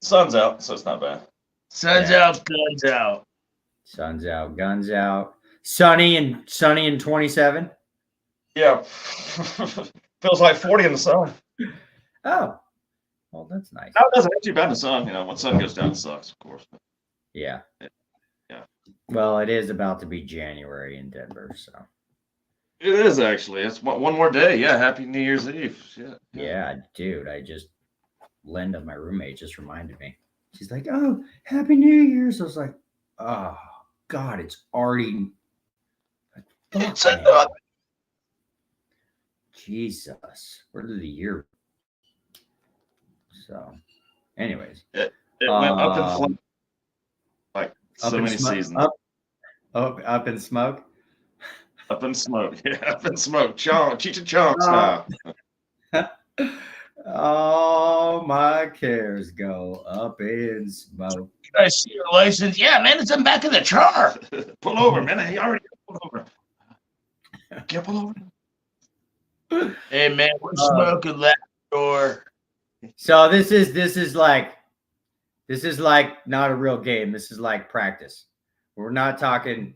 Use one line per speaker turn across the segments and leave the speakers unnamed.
Sun's out, so it's not bad.
Sun's
Yeah.
out, guns out.
Sun's out, guns out. Sunny and 27.
Yeah. Feels like 40 in the sun.
Oh, well, that's nice.
No, it doesn't have too bad in the sun. You know, when sun goes down, it sucks, of course.
Yeah.
Yeah.
Well, it is about to be January in Denver, so.
It is actually. It's one more day. Yeah. Happy New Year's Eve. Shit.
Yeah, dude. Linda, my roommate, just reminded me. She's like, "Oh, Happy New Year's." I was like, "Oh God, it's already."
It's
Fuck, man.
another.
Jesus, where did the year? So, anyways,
It went up in
Um,
flames like
up
so
in
many
smoke,
seasons.
up in smoke.
Up in smoke. Yeah, up in smoke. Cheech and Chong
Uh,
style.
All my cares go up in smoke.
I see your license. Yeah, man, it's in back of the char.
Pull over, man. He already pulled over. Can't pull over.
Hey, man, we're smoking that door.
So this is like not a real game. This is like practice. We're not talking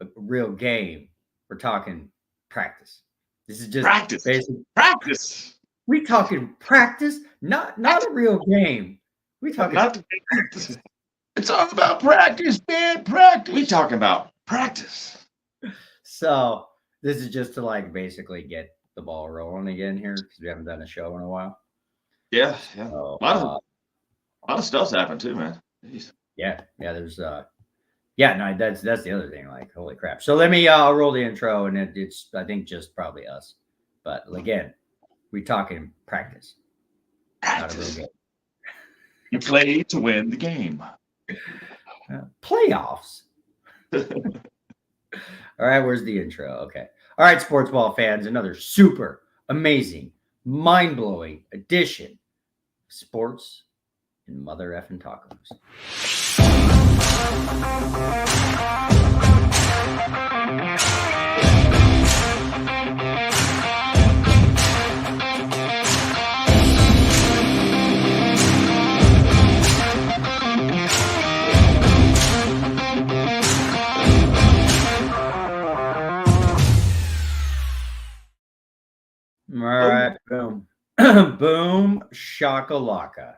a real game. We're talking practice. This is just
Practice.
basic.
Practice.
We talking practice, not a real game. We talking
Not the,
It's all about practice, man. Practice.
we talking about practice.
So this is just to like basically get the ball rolling again here because we haven't done a show in a while.
Yeah, yeah.
So,
A lot of stuff's happened too, man. Jeez.
yeah, there's no, that's the other thing. Like, holy crap. So let me I'll roll the intro and it's I think just probably us. But again, we talking practice. Not a real
Practice.
game.
You play to win the game.
Playoffs. All right, where's the intro? Okay. All right, sports ball fans, another super amazing, mind-blowing edition of Sports and Mother Effing Tacos. All right, boom. Boom, shakalaka.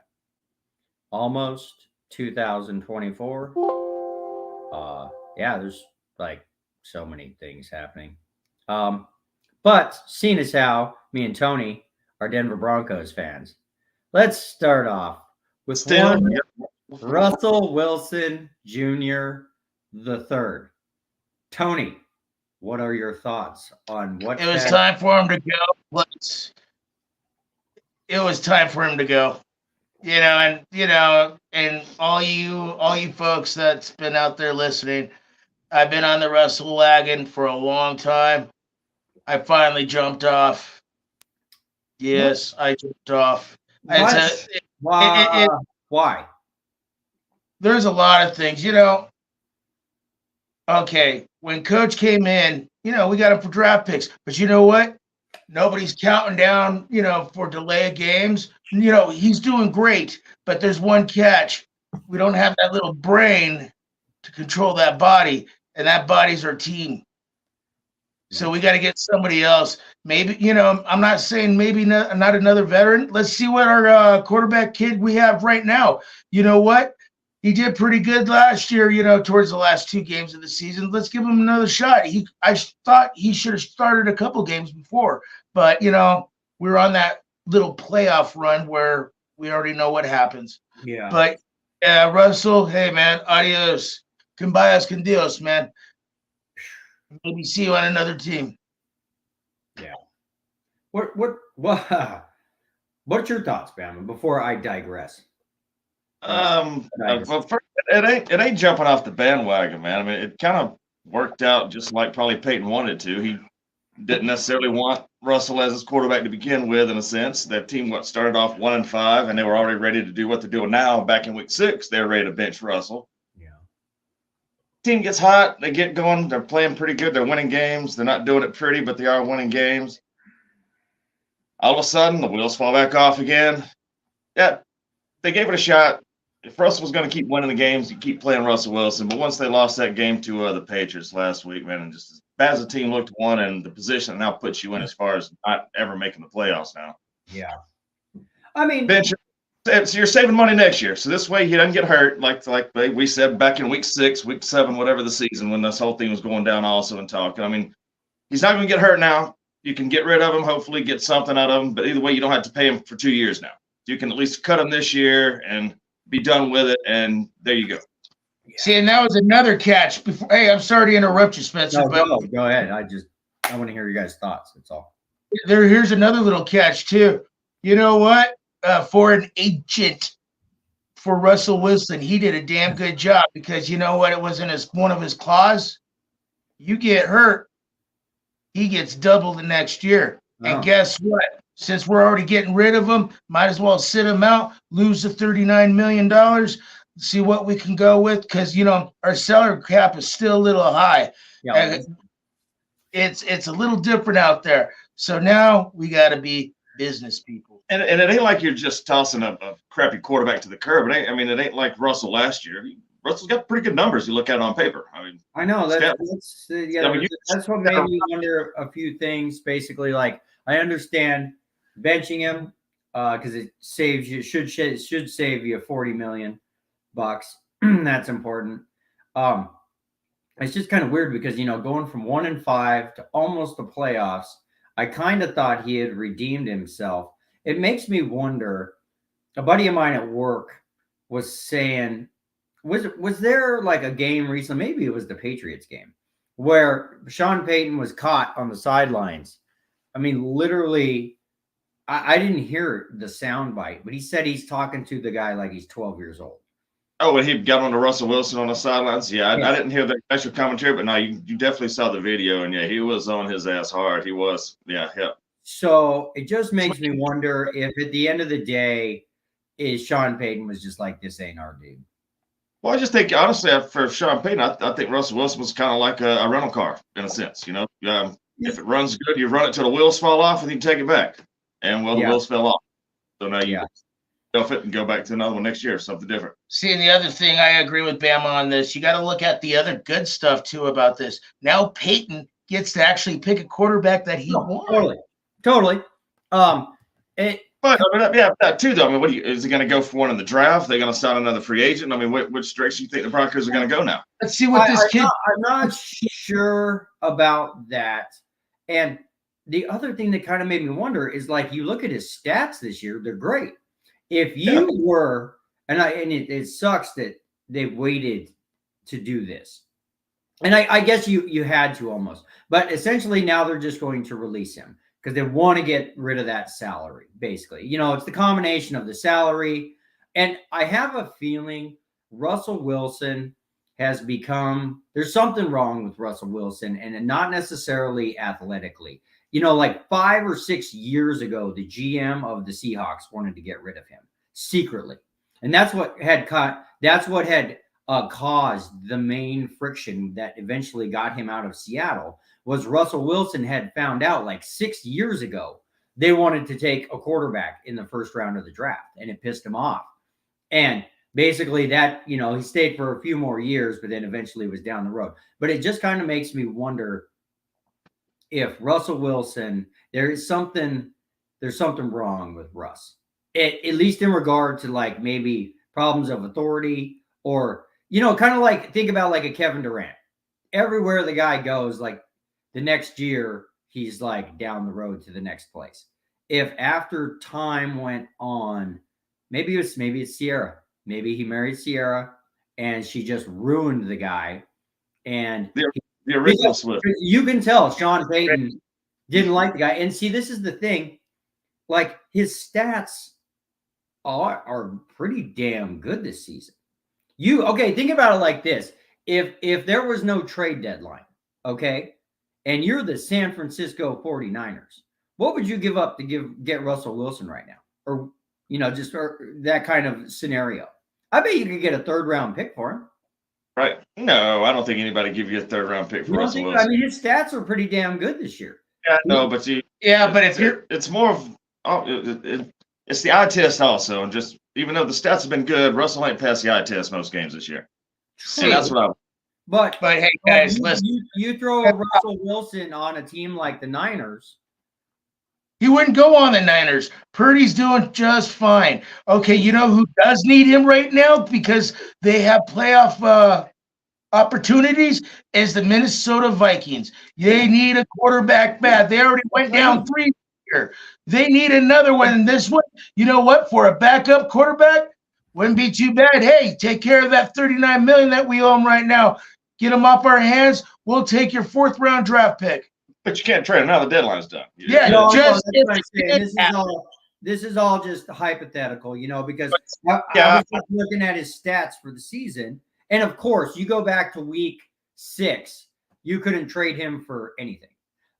Almost 2024. Yeah, there's like so many things happening. But seeing as how me and Tony are Denver Broncos fans, let's start off with
Still,
one
yeah.
Russell Wilson Jr. the third. Tony, what are your thoughts on what
It was time for him to go. It was time for him to go. And all you folks that's been out there listening, I've been on the Russell wagon for a long time. I finally jumped off. Yes, I jumped off.
What? Why?
There's a lot of things, Okay, when coach came in, we got him for draft picks, but you know what? Nobody's counting down, for delay of games. He's doing great, but there's one catch. We don't have that little brain to control that body, and that body's our team. So we got to get somebody else. Maybe, I'm not saying maybe not another veteran. Let's see what our quarterback kid we have right now. You know what? He did pretty good last year, towards the last 2 games of the season. Let's give him another shot. I thought he should have started a couple games before, but, we're on that little playoff run where we already know what happens.
Yeah.
But, Russell, hey, man, adios. Cambayas con Dios, man. Maybe see you on another team.
Yeah. What's your thoughts, Bama, before I digress?
Well, first, it ain't jumping off the bandwagon, man. I mean, it kind of worked out just like probably Peyton wanted to. He didn't necessarily want Russell as his quarterback to begin with, in a sense. That team started off 1-5, and they were already ready to do what they're doing now. Back in week 6, they were ready to bench Russell.
Yeah.
Team gets hot, they get going, they're playing pretty good, they're winning games. They're not doing it pretty, but they are winning games. All of a sudden, the wheels fall back off again. Yeah, they gave it a shot. If Russell was going to keep winning the games, you keep playing Russell Wilson. But once they lost that game to the Patriots last week, man, and just as bad as the team looked, one, and the position it now puts you in as far as not ever making the playoffs now.
Yeah. I mean,
bench, so you're saving money next year. So this way he doesn't get hurt, like we said back in week 6, week 7, whatever the season, when this whole thing was going down also and talking. I mean, he's not going to get hurt now. You can get rid of him, hopefully get something out of him. But either way, you don't have to pay him for 2 years now. You can at least cut him this year and be done with it, and there you go.
See, and that was another catch. Before, hey, I'm sorry to interrupt you, Spencer,
no,
but
go ahead. I want to hear your guys' thoughts. That's all.
here's another little catch too. You know what? For an agent for Russell Wilson, he did a damn good job, because you know what? It was in one of his clause. You get hurt, he gets double the next year. Oh. And guess what? Since we're already getting rid of him, might as well sit him out, lose the $39 million, see what we can go with, because, you know, our salary cap is still a little high. Yeah. It's a little different out there. So now we got to be business people.
And it ain't like you're just tossing a crappy quarterback to the curb. It ain't like Russell last year. Russell's got pretty good numbers. You look at it on paper. I mean,
I know that's what made me wonder a few things. Basically, like, I understand benching him because it saves you, should save you $40 million. That's important. It's just kind of weird because, you know, going from 1-5 to almost the playoffs, I kind of thought he had redeemed himself. It makes me wonder. A buddy of mine at work was saying, was there like a game recently? Maybe it was the Patriots game where Sean Payton was caught on the sidelines. I mean, literally, I didn't hear the sound bite, but he said he's talking to the guy like he's 12 years old.
Oh, when he got on to Russell Wilson on the sidelines? Yeah, I didn't hear the extra commentary, but no, you definitely saw the video, and yeah, he was on his ass hard. He was, yeah.
So it just makes me wonder if at the end of the day, is Sean Payton was just like, this ain't our dude.
Well, I just think, honestly, for Sean Payton, I think Russell Wilson was kind of like a rental car in a sense, you know. If it runs good, you run it till the wheels fall off, and you take it back. And, well, the wheels fell off. So now you off it and go back to another one next year, something different.
See, and the other thing, I agree with Bama on this. You got to look at the other good stuff, too, about this. Now Payton gets to actually pick a quarterback that he wants.
Totally.
But that too, though. I mean, is he going to go for one in the draft? They're going to sign another free agent? I mean, which direction do you think the Broncos are going to go now?
Let's see what this kid.
I'm not sure about that. And the other thing that kind of made me wonder is, like, you look at his stats this year; they're great. If you were, and it sucks that they've waited to do this, and I guess you had to almost, but essentially now they're just going to release him because they want to get rid of that salary. Basically, you know, it's the combination of the salary, and I have a feeling Russell Wilson has become, there's something wrong with Russell Wilson, and not necessarily athletically. You know, like 5 or 6 years ago, the GM of the Seahawks wanted to get rid of him secretly. And that's what had caused the main friction that eventually got him out of Seattle. Was Russell Wilson had found out like 6 years ago they wanted to take a quarterback in the first round of the draft, and it pissed him off. And basically that, you know, he stayed for a few more years, but then eventually was down the road. But it just kind of makes me wonder if Russell Wilson, there's something wrong with Russ, at least in regard to like maybe problems of authority, or, you know, kind of like, think about like a Kevin Durant. Everywhere the guy goes, like the next year, he's like down the road to the next place. If after time went on, maybe it's Sierra. Maybe he married Sierra and she just ruined the guy. And
the original Swift.
You can tell Sean Payton didn't like the guy. And see, this is the thing. Like, his stats are pretty damn good this season. Think about it like this. If there was no trade deadline, okay, and you're the San Francisco 49ers, what would you give up to get Russell Wilson right now? Or, you know, just that kind of scenario. I bet you could get a 3rd round pick for him.
Right. No, I don't think anybody give you a 3rd round pick for Russell Wilson.
I mean, his stats are pretty damn good this year.
Yeah, no, but if you're, it's more of, it's the eye test also, and just even though the stats have been good, Russell ain't passed the eye test most games this year. So
True.
that's what I.
But
hey, guys,
you,
listen.
you throw a Russell Wilson on a team like the Niners.
He wouldn't go on the Niners. Purdy's doing just fine. Okay, you know who does need him right now because they have playoff opportunities is the Minnesota Vikings. They need a quarterback bad. They already went down 3 here. They need another one. And this one, you know what? For a backup quarterback, wouldn't be too bad. Hey, take care of that $39 million that we owe him right now. Get him off our hands. We'll take your 4th round draft pick.
But you can't trade him now. The deadline's done.
Yeah,
No,
just
that's what I'm saying. This is all just hypothetical, you know, because I was just looking at his stats for the season. And of course, you go back to week 6, you couldn't trade him for anything.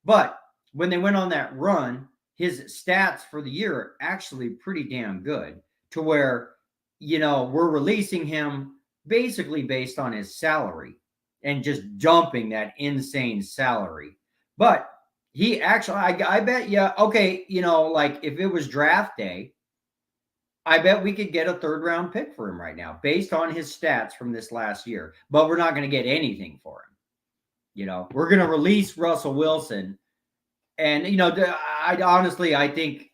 But when they went on that run, his stats for the year are actually pretty damn good to where, you know, we're releasing him basically based on his salary and just dumping that insane salary. But he actually, I bet you, okay, you know, like if it was draft day, I bet we could get a 3rd round pick for him right now based on his stats from this last year. But we're not going to get anything for him. You know, we're going to release Russell Wilson. And, you know, I think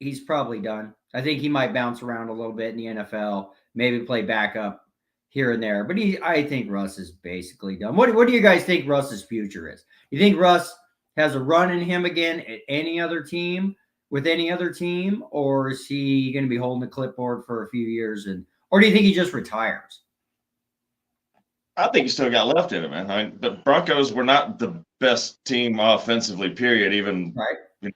he's probably done. I think he might bounce around a little bit in the NFL, maybe play backup here and there. But I think Russ is basically done. What do you guys think Russ's future is? You think Russ has a run in him again at any other team, with any other team, or is he going to be holding the clipboard for a few years, or do you think he just retires?
I think he still got left in it, man. I mean, the Broncos were not the best team offensively, period. Even
right.
You know,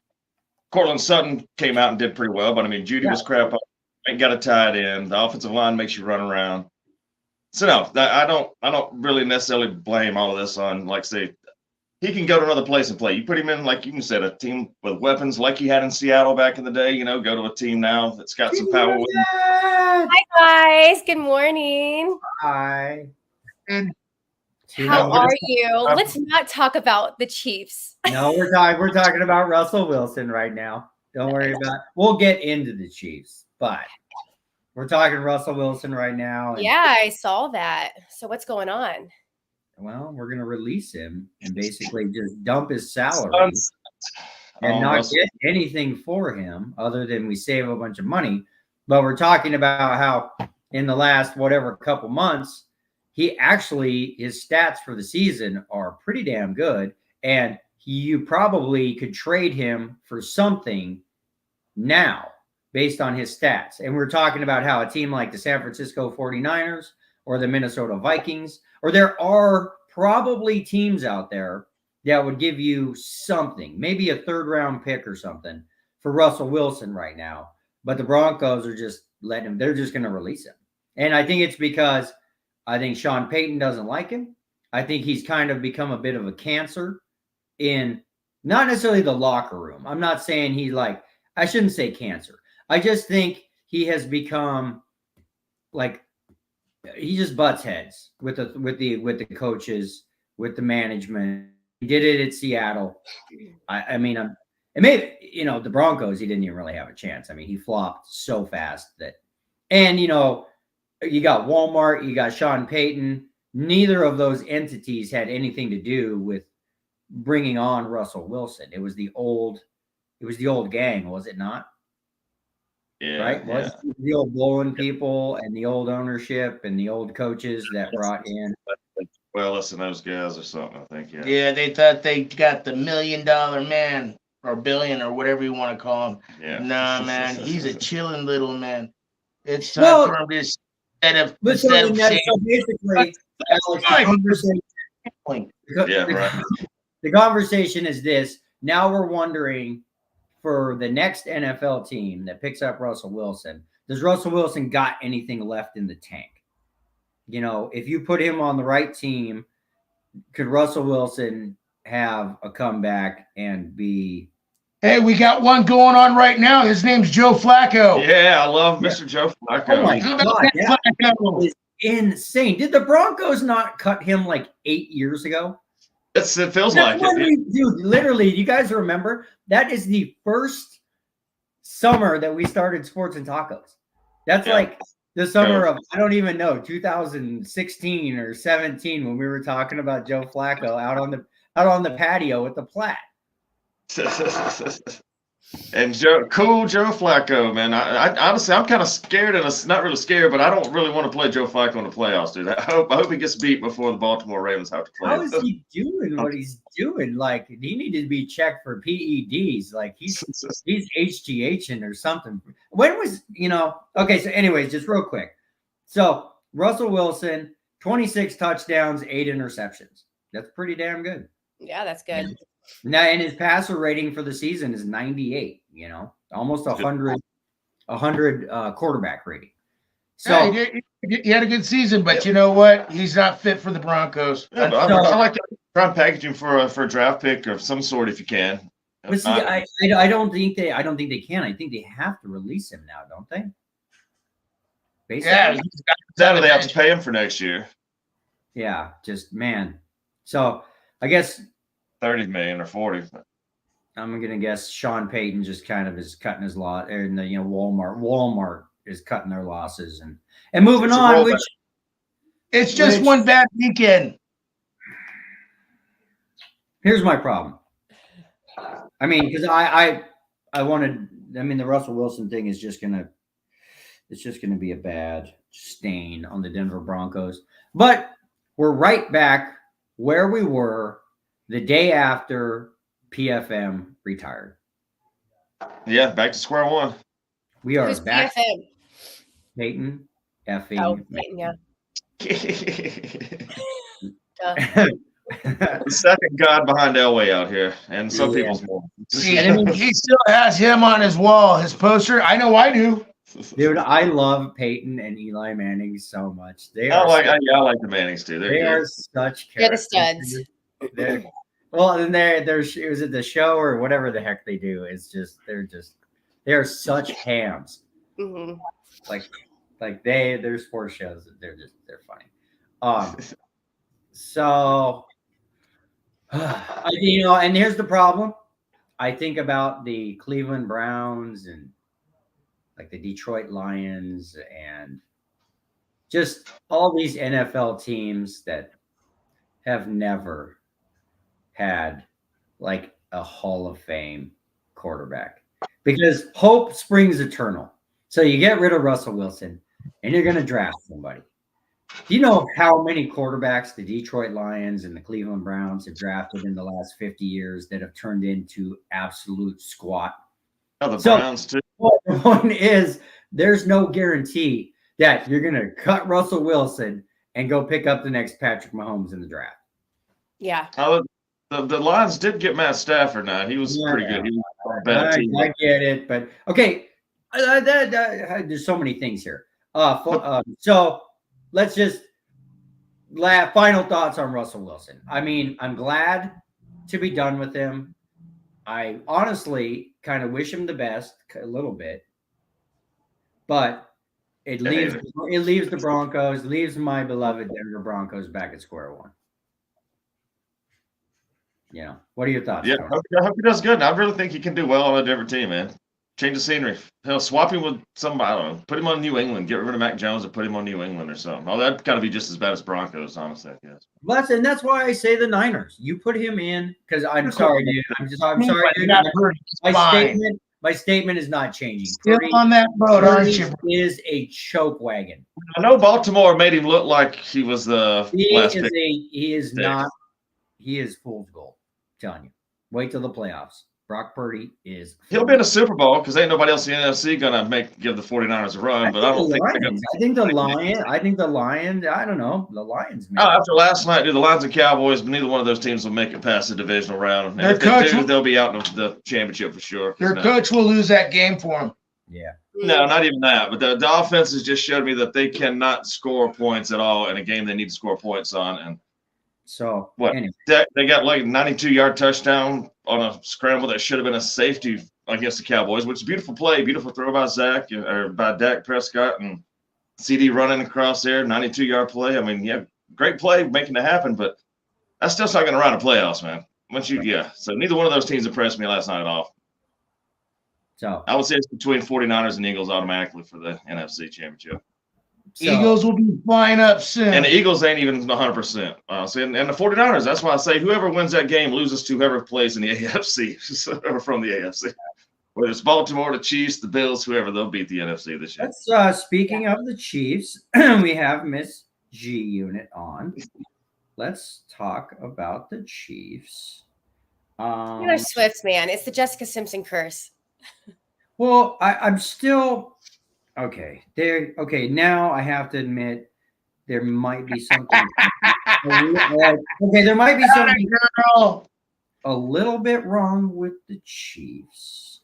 Cortland Sutton came out and did pretty well, but I mean, Judy was crap. Ain't got a tight end. The offensive line makes you run around. So no, I don't really necessarily blame all of this on, like, say, he can go to another place and play. You put him in, like you said, a team with weapons like he had in Seattle back in the day. You know, go to a team now that's got some power with him.
Hi guys, good morning.
Hi.
And
how are you? Let's not talk about the Chiefs.
No, we're talking about Russell Wilson right now. Don't worry about it. We'll get into the Chiefs, but we're talking Russell Wilson right now.
Yeah, I saw that. So what's going on?
Well, we're going to release him and basically just dump his salary and not get anything for him other than we save a bunch of money. But we're talking about how in the last whatever couple months, his stats for the season are pretty damn good. And you probably could trade him for something now based on his stats. And we're talking about how a team like the San Francisco 49ers or the Minnesota Vikings, or there are probably teams out there that would give you something, maybe a 3rd round pick or something for Russell Wilson right now. But the Broncos are just letting him, they're just going to release him. And I think it's because I think Sean Payton doesn't like him. I think he's kind of become a bit of a cancer in not necessarily the locker room. I'm not saying I shouldn't say cancer. I just think he has become like, he just butts heads with the coaches, with the management. He did it at Seattle. I mean, and maybe, you know, the Broncos, he didn't even really have a chance. I mean, he flopped so fast and, you know, you got Walmart, you got Sean Payton. Neither of those entities had anything to do with bringing on Russell Wilson. It was the old gang, was it not?
Yeah,
right. Was the old blowing people and the old ownership and the old coaches that brought in
Willis and those guys or something, I think.
Yeah, they thought they got the $1 million man or billion or whatever you want to call him.
Yeah.
Nah, man, he's a chilling little man. It's time for him to instead of saying,
so basically, Alex, the conversation is this. Now we're wondering, for the next NFL team that picks up Russell Wilson, does Russell Wilson got anything left in the tank? You know, if you put him on the right team, could Russell Wilson have a comeback and be?
Hey, we got one going on right now. His name's Joe Flacco.
Yeah, I love Mr. Joe Flacco.
Oh my God, that is insane. Did the Broncos not cut him like 8 years ago?
It feels like it.
Dude, literally, you guys remember? That is the first summer that we started Sports and Tacos. That's
Yeah.
like the summer of, I don't even know, 2016 or 17 when we were talking about Joe Flacco out on the patio with the Platt.
And Joe Flacco, man. I honestly, I'm kind of scared, and not really scared, but I don't really want to play Joe Flacco in the playoffs, dude. I hope he gets beat before the Baltimore Ravens have to play.
How is he doing what he's doing? Like, he needed to be checked for PEDs. Like, he's HGHing or something. When was, okay, so anyways, just real quick. So Russell Wilson, 26 touchdowns, 8 interceptions. That's pretty damn good.
Yeah, that's good.
Now, and his passer rating for the season is 98, almost 100 quarterback rating. So
yeah, he had a good season, but you know what? He's not fit for the Broncos.
Yeah, but I like to try and package him for a draft pick of some sort if you can.
But see, I don't think they can. I think they have to release him now, don't they? Basically,
Sadly, they have to pay him for next year.
Yeah, just man. So I guess
30 million or 40.
I'm gonna guess Sean Payton just kind of is cutting his lot, and Walmart is cutting their losses and moving on. Which
it's just one bad weekend.
Here's my problem. I mean, because I wanted. I mean, the Russell Wilson thing is just gonna be a bad stain on the Denver Broncos. But we're right back where we were the day after PFM retired.
Yeah, back to square one.
We are
Who's
back.
PFM?
Peyton, effing.
Oh, Peyton, yeah.
The second god behind Elway out here, and some people's more.
See, he still has him on his wall, his poster. I know I do.
Dude, I love Peyton and Eli Manning so much.
I like the Mannings too.
They are such
They're the
characters.
studs.
Well, and was it the show or whatever the heck they do? It's just they're such hams.
Mm-hmm.
Like their sports shows, they're funny. So and here's the problem. I think about the Cleveland Browns and like the Detroit Lions and just all these NFL teams that have never had like a Hall of Fame quarterback, because hope springs eternal. So you get rid of Russell Wilson and you're going to draft somebody. Do you know how many quarterbacks the Detroit Lions and the Cleveland Browns have drafted in the last 50 years that have turned into absolute squat?
Oh, the Browns too.
The one is there's no guarantee that you're going to cut Russell Wilson and go pick up the next Patrick Mahomes in the draft.
Yeah.
The Lions did get Matt Stafford now. He was pretty good. He was a bad team.
I get it, but okay. There's so many things here. So let's just final thoughts on Russell Wilson. I mean, I'm glad to be done with him. I honestly kind of wish him the best a little bit, but it leaves the Broncos, leaves my beloved Denver Broncos back at square one. What are your thoughts?
Yeah, I hope he does good. And I really think he can do well on a different team, man. Change the scenery. Hell, swap him with somebody. I don't know. Put him on New England. Get rid of Mac Jones and put him on New England or something. Oh, that'd kind of be just as bad as Broncos, honestly, I guess.
And that's why I say the Niners. You put him in because I'm sorry, dude. I'm sorry, dude. My statement is not changing.
Still on that boat, aren't you?
Is a choke wagon.
I know Baltimore made him look like he was the last pick.
He is not. He is fool's gold. I'm telling you. Wait till the playoffs. Brock Purdy is.
He'll be in a Super Bowl because ain't nobody else in the NFC gonna give the 49ers a run. But I don't think they're gonna.
I think the Lions. I don't know. The Lions.
After last night, dude, the Lions and Cowboys, but neither one of those teams will make it past the divisional round. And if they do, they'll be out in the championship for sure.
Their coach will lose that game for them.
Yeah.
No, not even that. But the offense has just showed me that they cannot score points at all in a game they need to score points on. And
so
what?
Anyway.
They got like a 92-yard touchdown on a scramble that should have been a safety against the Cowboys, which is a beautiful play, beautiful throw by by Dak Prescott, and CD running across there, 92-yard play. I mean, yeah, great play making it happen, but that's still not going to run a playoffs, man. So neither one of those teams impressed me last night at all.
So
I would say it's between 49ers and Eagles automatically for the NFC Championship.
Eagles will be flying up soon.
And the Eagles ain't even 100%. And the 49ers, that's why I say whoever wins that game loses to whoever plays in the AFC or from the AFC. Whether it's Baltimore, the Chiefs, the Bills, whoever, they'll beat the NFC this year.
let's speaking of the Chiefs, we have Miss G Unit on. Let's talk about the Chiefs.
Taylor Swift, man. It's the Jessica Simpson curse.
Well, I'm still okay. Okay, now I have to admit there might be something. Okay, there might be something a little bit wrong with the Chiefs.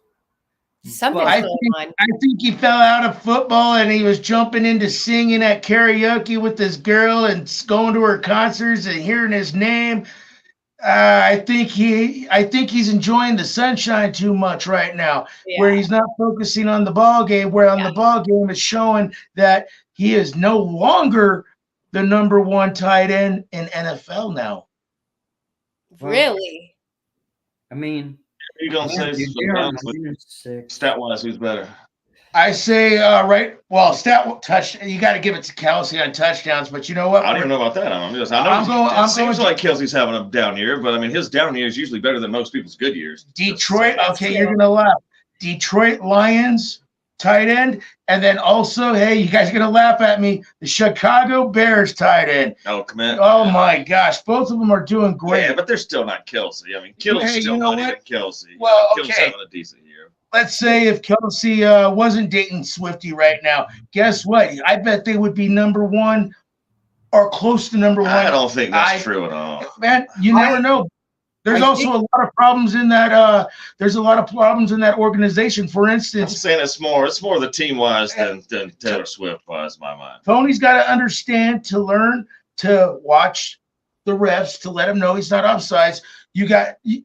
Something's
I
going
think,
on.
I think he fell out of football and he was jumping into singing at karaoke with this girl and going to her concerts and hearing his name. I think he's enjoying the sunshine too much right now, where he's not focusing on the ball game. Where on the ball game is showing that he is no longer the number one tight end in NFL now.
Really?
I mean,
Who you gonna say stat wise? Who's better?
I say right. Well, you got to give it to Kelsey on touchdowns, but you know what?
I don't even know about that. It seems like Kelsey's having a down year, but I mean his down year is usually better than most people's good years.
Detroit. Okay, you're gonna laugh. Detroit Lions tight end, and then also, hey, you guys are gonna laugh at me. The Chicago Bears tight end.
Oh, come on.
Oh my gosh, both of them are doing great.
Yeah, but they're still not Kelsey. I mean, Kittle's still not even Kelsey.
Well,
Kittle's
okay.
having a decent year.
Let's say if Kelsey wasn't dating Swifty right now, guess what? I bet they would be number one or close to number one.
I don't think that's true at all.
Man, you never know. There's also a lot of problems in that. There's a lot of problems in that organization. For
I'm
instance,
saying it's more the team wise than Taylor Swift wise, in my mind.
Tony's got to understand to learn to watch the refs to let him know he's not offsides.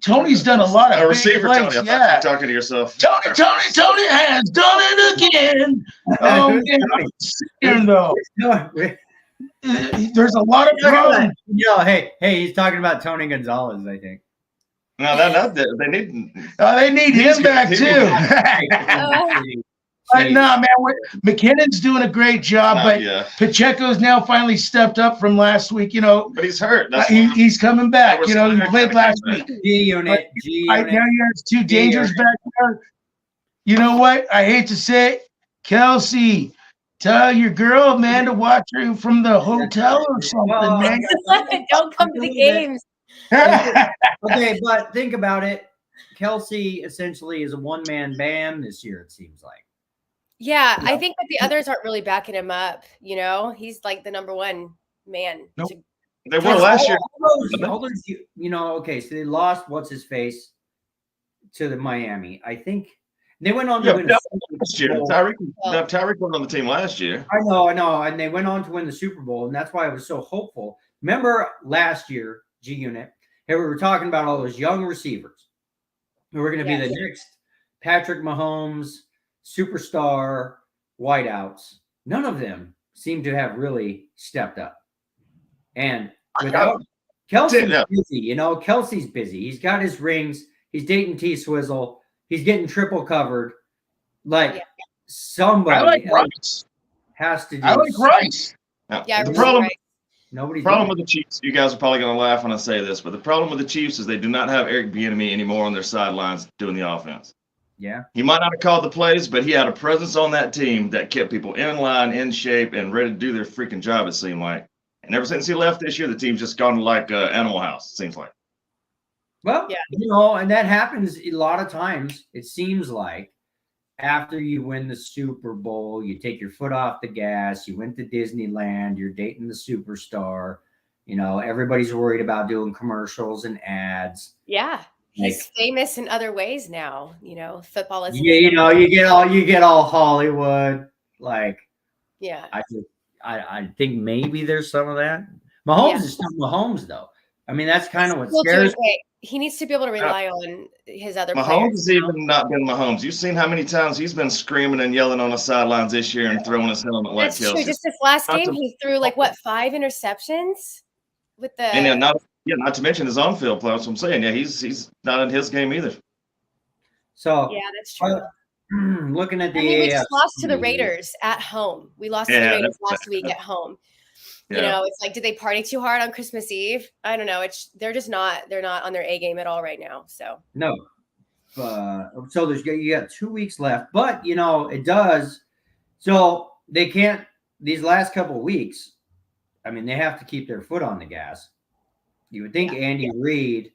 Tony's done a lot of
a receiver,
big
Tony.
plays.
I you're talking to yourself.
Tony has done it again. Oh man, though. There's a lot of problems.
Hey, he's talking about Tony Gonzalez, I think.
No, they need.
They need him back too. But no, man, McKinnon's doing a great job, but Pacheco's now finally stepped up from last week.
But he's hurt.
He's coming back. He played last week.
G unit.
Now he has two dangers back there. You know what? I hate to say it, Kelsey. Tell your girl, man, to watch her from the hotel or something, man.
Don't come to the games.
Okay, but think about it. Kelsey essentially is a one-man band this year, it seems like.
Yeah, I think that the others aren't really backing him up. He's like the number one man.
Nope.
They were last year.
Okay, so they lost what's his face to the Miami. I think they went on to win
last year. Tyreek went on the team last year.
I know, and they went on to win the Super Bowl, and that's why I was so hopeful. Remember last year, G Unit, we were talking about all those young receivers who were going to be the next Patrick Mahomes, superstar wideouts. None of them seem to have really stepped up. And without Kelsey's busy, Kelsey's busy. He's got his rings. He's dating T Swizzle. He's getting triple covered. Somebody else has to do.
I like Rice.
Yeah, the problem with the Chiefs, you guys are probably going to laugh when I say this, but the problem with the Chiefs is they do not have Eric Bieniemy anymore on their sidelines doing the offense.
Yeah.
He might not have called the plays, but he had a presence on that team that kept people in line, in shape, and ready to do their freaking job, it seemed like. And ever since he left this year, the team's just gone like Animal House, it seems like.
Well, and that happens a lot of times. It seems like after you win the Super Bowl, you take your foot off the gas, you went to Disneyland, you're dating the superstar, everybody's worried about doing commercials and ads.
Yeah. He's famous in other ways now, football is.
Yeah, you get all Hollywood.
Yeah.
I think maybe there's some of that. Mahomes is still Mahomes, though. I mean, that's kind of what scares me.
He needs to be able to rely on his other
Mahomes
players.
has even not been Mahomes. You've seen how many times he's been screaming and yelling on the sidelines this year and throwing his helmet like
That's
Kelsey.
true. Just this last game, he threw 5 interceptions with the.
And not to mention his on-field play. That's what I'm saying. Yeah, he's not in his game either.
So
yeah, that's true.
Looking at the
I mean, we just lost to the
AFC.
Raiders at home. We lost to the
Yeah,
Raiders
that's
last week at home. You
Yeah.
know, it's like, did they party too hard on Christmas Eve? I don't know. They're not on their A game at all right now. So
No. So you got 2 weeks left, but you know it does. So they can't these last couple of weeks. I mean, they have to keep their foot on the gas. You would think Andy Reid.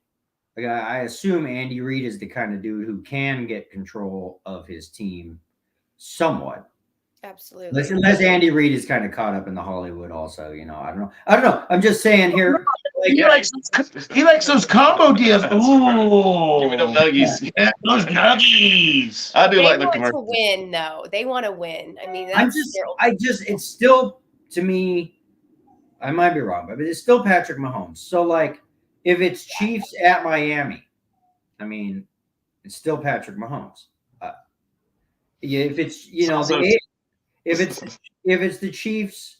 Like I assume Andy Reid is the kind of dude who can get control of his team somewhat.
absolutely.
Unless Andy Reid is kind of caught up in the Hollywood also, you know. I don't know. I'm just saying here.
He likes those combo deals. Ooh,
Give me them nuggies.
Yeah, those nuggies.
I do
They
like the
want to
commercial.
win, though. They want to win. I mean, that's
It's still, to me, I might be wrong, but it's still Patrick Mahomes. So, like, if it's Chiefs at Miami, I mean, it's still Patrick Mahomes. If it's, you know, if it's the Chiefs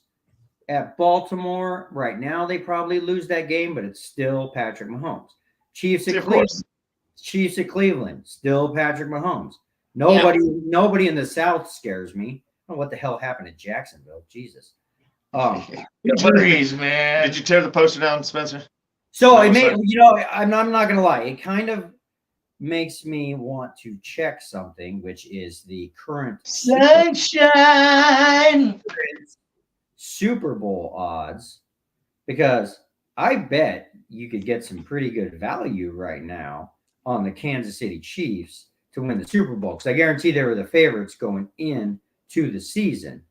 at Baltimore right now, they probably lose that game, but it's still Patrick Mahomes. Chiefs at Cleveland, still Patrick Mahomes. Nobody in the South scares me. I don't know what the hell happened to Jacksonville. Jesus.
Injuries, man.
Did you tear the poster down, Spencer?
So it made, you know, I'm not gonna lie, it kind of makes me want to check something, which is the current
Sunshine.
Super Bowl odds, because I bet you could get some pretty good value right now on the Kansas City Chiefs to win the Super Bowl, because I guarantee they were the favorites going into the season.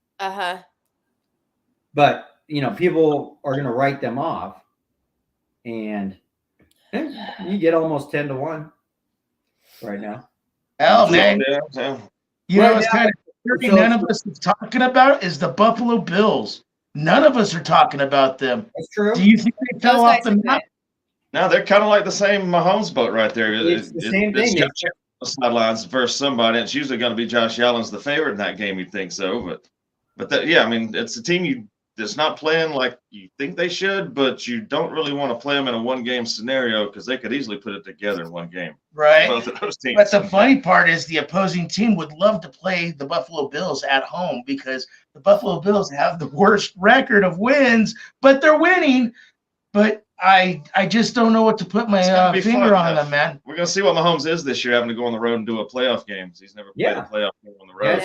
But you know, people are going to write them off, and you get almost 10-1 right now.
Hell, man.
Yeah.
You know, it's kind of none of us is talking about is the Buffalo Bills. None of us are talking about them.
That's true.
Do you think they fell off the map?
No, they're kind of like the same Mahomes boat right there.
It's the same thing.
Josh Allen sidelines versus somebody. It's usually going to be Josh Allen's the favorite in that game. You'd think so, but that, yeah, I mean, it's a team that's not playing like you think they should, but you don't really want to play them in a one-game scenario because they could easily put it together in one game.
Right.
Both of those teams.
But the funny part is the opposing team would love to play the Buffalo Bills at home because the Buffalo Bills have the worst record of wins, but they're winning. But I just don't know what to put my finger on them, man.
We're going to see what Mahomes is this year, having to go on the road and do a playoff game. He's never played a playoff game on the road.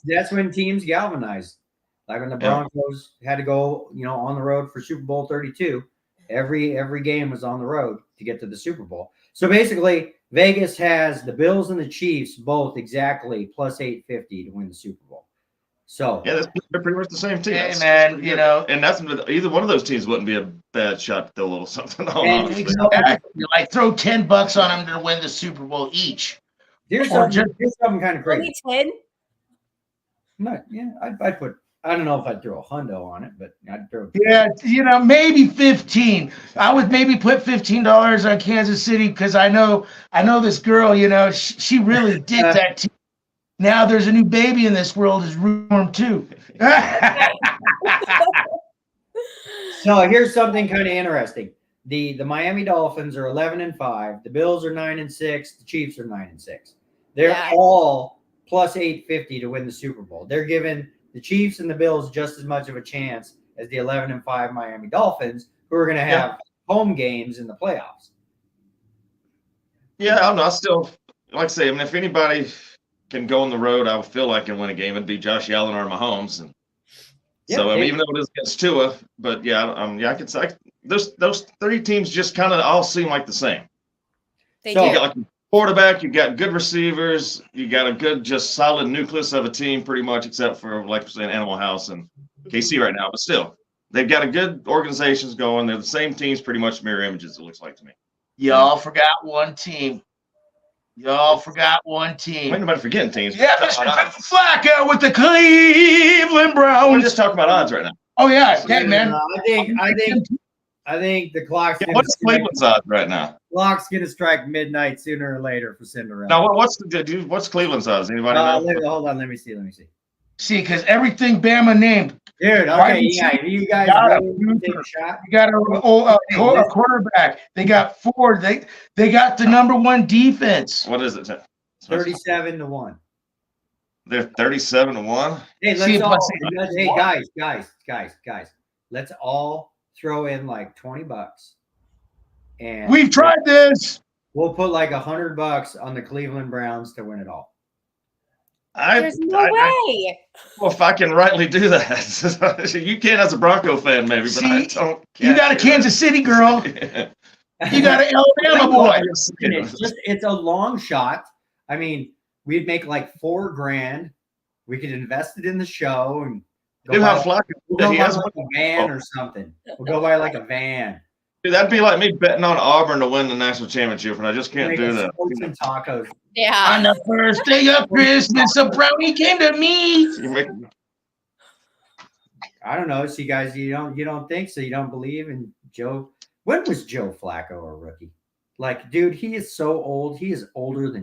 That's when teams galvanize. Like when the Broncos had to go, you know, on the road for Super Bowl 32. Every game was on the road to get to the Super Bowl. So basically, Vegas has the Bills and the Chiefs both exactly plus 850 to win the Super Bowl. So
yeah, they're pretty much the same team.
Hey, man, you know,
and that's either one of those teams wouldn't be a bad shot to throw a little something on.
Exactly. Like throw $10 on them to win the Super Bowl each.
Here's something kind of crazy.
Only 10?
I'd put. I don't know if I'd throw a hundo on it, but I'd throw.
Yeah, you know, maybe 15. I would maybe put $15 on Kansas City because I know this girl. You know, she really digs that team. Now there's a new baby in this world is Room 2.
So here's something kind of interesting. The Miami Dolphins are 11-5. The Bills are 9-6. The Chiefs are 9-6. They're all plus 850 to win the Super Bowl. They're giving the Chiefs and the Bills just as much of a chance as the 11-5 Miami Dolphins, who are going to have home games in the playoffs.
Yeah, I don't know. I still, like I say, I mean, if anybody can go on the road, I would feel like can win a game, it'd be Josh Allen or Mahomes. And so, I mean, even though it is against Tua, but I could say those three teams just kind of all seem like the same.
They
do. You got like a quarterback, you got good receivers, you got a good, just solid nucleus of a team, pretty much, except for like we're saying, Animal House and KC right now. But still, they've got a good organizations going. They're the same teams, pretty much mirror images. It looks like to me.
Y'all forgot one team. Ain't
nobody forgetting teams.
Yeah, Flacco with the Cleveland Browns.
We're just talking about odds right now.
Oh yeah, hey man.
I think the clock's.
What's Cleveland's odds right now?
Clock's gonna strike midnight sooner or later for Cinderella.
Now, what's Cleveland's odds? Anybody know?
Hold on, let me see.
See, because everything Bama named.
Dude, okay, you guys ready to take a shot?
You got a quarterback. They got four. They got the number one defense.
What is it?
37-1.
They're 37-1.
Hey,
See,
let's all.
plus-
Hey, guys. Let's all throw in like $20, and
We've tried this.
we'll put like $100 on the Cleveland Browns to win it all.
There's no way.
Well, if I can rightly do that, you can as a Bronco fan, maybe, but I
See,
don't.
You got a Kansas City girl. You got an Alabama boy.
It's a long shot. I mean, we'd make like $4,000. We could invest it in the show and
Dude, how Flacco,
we'll go
he
buy
has
like a van or something. We'll go buy like a van.
Dude, that'd be like me betting on Auburn to win the national championship, and I just can't
Make
do
us
that.
Sports and tacos.
Yeah.
On the first day of Christmas, a brownie came to me.
You make-
I don't know. See, guys, you don't think so. You don't believe in Joe. When was Joe Flacco a rookie? Like, dude, he is so old. He is older than.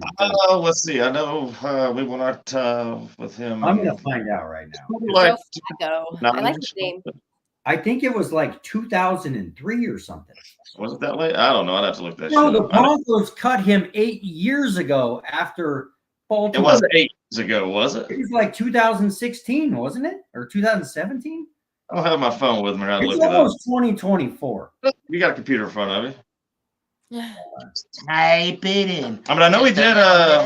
let's see. I know we went out with him.
I'm gonna find out right now.
Like,
Joe Flacco. I like his name.
I think it was like 2003 or something.
was it that late? I don't know. I'd have to look that.
No,
shit
the
up. I know-
Broncos cut him 8 years ago after
It
Baltimore.
wasn't 8 years ago, was it?
It was like 2016, wasn't it? Or 2017?
I don't have my phone with me. I'd
It's
look it up.
almost 2024.
You got a computer in front of you.
Type it in.
I mean, I know he did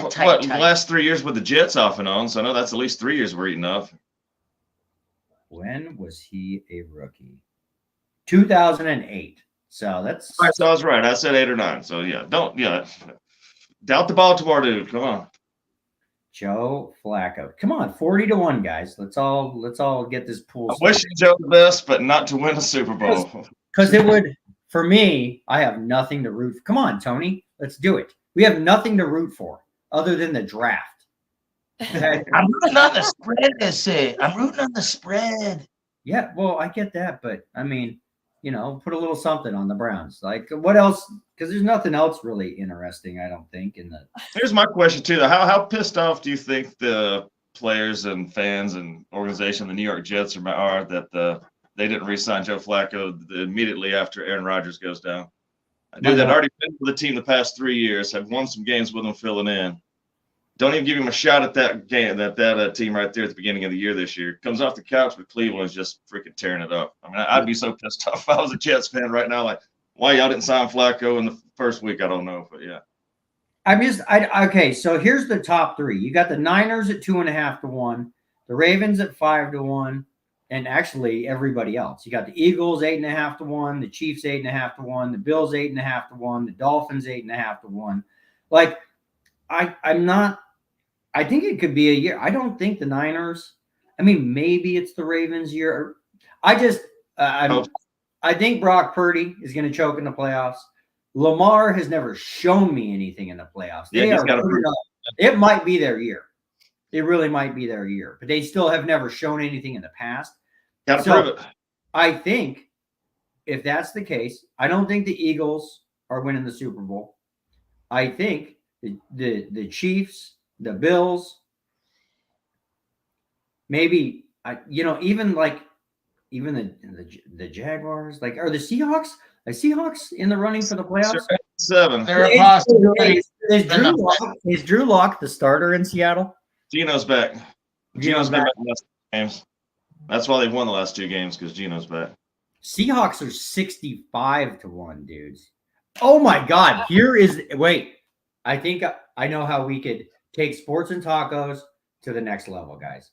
Type.
the last 3 years with the Jets off and on, so I know that's at least 3 years we're eating up.
When was he a rookie? 2008. So that's
All right, so I was right. I said 8 or 9. So don't doubt the Baltimore dude. Come on.
Joe Flacco. Come on, 40-1, guys. Let's all get this pool.
I wish Joe the best, but not to win a Super Bowl.
Because it would, for me, I have nothing to root for. Come on, Tony. Let's do it. We have nothing to root for other than the draft. Okay?
I'm rooting on the spread, they say. I'm rooting on the spread.
Yeah, well, I get that, but I mean, put a little something on the Browns. Like, what else? Because there's nothing else really interesting, I don't think.
Here's my question too: though. How pissed off do you think the players and fans and organization, the New York Jets, are that they didn't re-sign Joe Flacco immediately after Aaron Rodgers goes down? A dude that already been with the team the past 3 years, have won some games with him filling in. Don't even give him a shot at that game, that team right there at the beginning of the year this year. Comes off the couch with Cleveland, is just freaking tearing it up. I mean, I'd be so pissed off if I was a Jets fan right now. Like, why y'all didn't sign Flacco in the first week? I don't know, but yeah.
Okay, so here's the top three. You got the Niners at 2.5-1, the Ravens at 5-1, and actually everybody else. You got the Eagles 8.5-1, the Chiefs 8.5-1, the Bills 8.5-1, the Dolphins 8.5-1. Like, I think it could be a year. I don't think the Niners. I mean, maybe it's the Ravens' year. I think Brock Purdy is going to choke in the playoffs. Lamar has never shown me anything in the playoffs. It might be their year. It really might be their year, but they still have never shown anything in the past.
Got to prove it.
I think if that's the case, I don't think the Eagles are winning the Super Bowl. I think the Chiefs, the Bills, maybe even the Jaguars, like, are the Seahawks? Are Seahawks in the running for the playoffs?
7.
They're a possibility.
Is Drew Lock the starter in Seattle?
Gino's back.
Gino's back.
in the last games. That's why they've won the last 2 games, because Gino's back.
Seahawks are 65-1, dudes. Oh my God! I think I know how we could take sports and tacos to the next level, guys.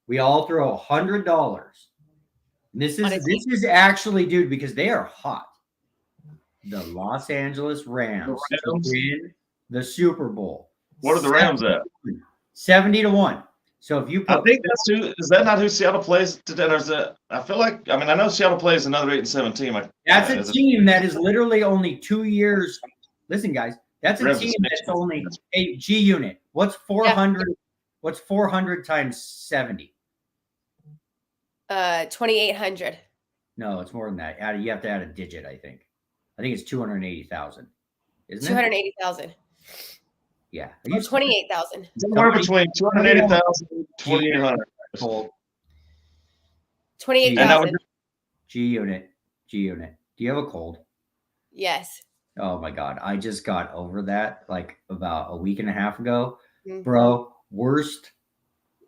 We all throw $100. This is actually, dude, because they are hot. The Los Angeles Rams win the Super Bowl.
What are the Rams at?
70-1. So if you put,
I think that's who. Is that not who Seattle plays today? Or is that? I feel like. I mean, I know Seattle plays another 8-7 team.
That's a team that is literally only 2 years. Listen, guys, that's a team that's only a G unit. What's 400? Yeah. What's 400 times 70?
2,800.
No, it's more than that. You have to add a digit. I think it's 280,000. Isn't it?
280,000.
Yeah.
28,000.
Somewhere between 280,000 and 2,800.
28,000.
G unit. Do you have a cold?
Yes.
Oh my God. I just got over that like about a week and a half ago. Mm-hmm. Bro, worst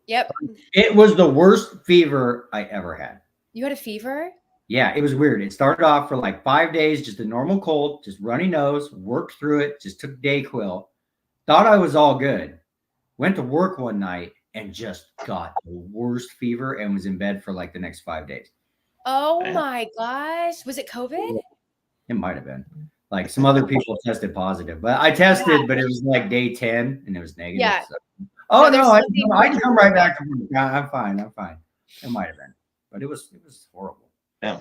Yep.
It was the worst fever I ever had.
You had a fever?
Yeah, it was weird. It started off for like 5 days, just a normal cold, just runny nose, worked through it, just took Dayquil. Thought I was all good. Went to work one night and just got the worst fever and was in bed for like the next 5 days.
Oh
Man.
my gosh. Was it COVID?
It might have been. Like some other people tested positive, but I tested, but it was like day 10 and it was negative.
Yeah.
So. Oh
No,
no,
there's
I come right back to work. I'm fine. It might have been, but it was horrible.
Yeah.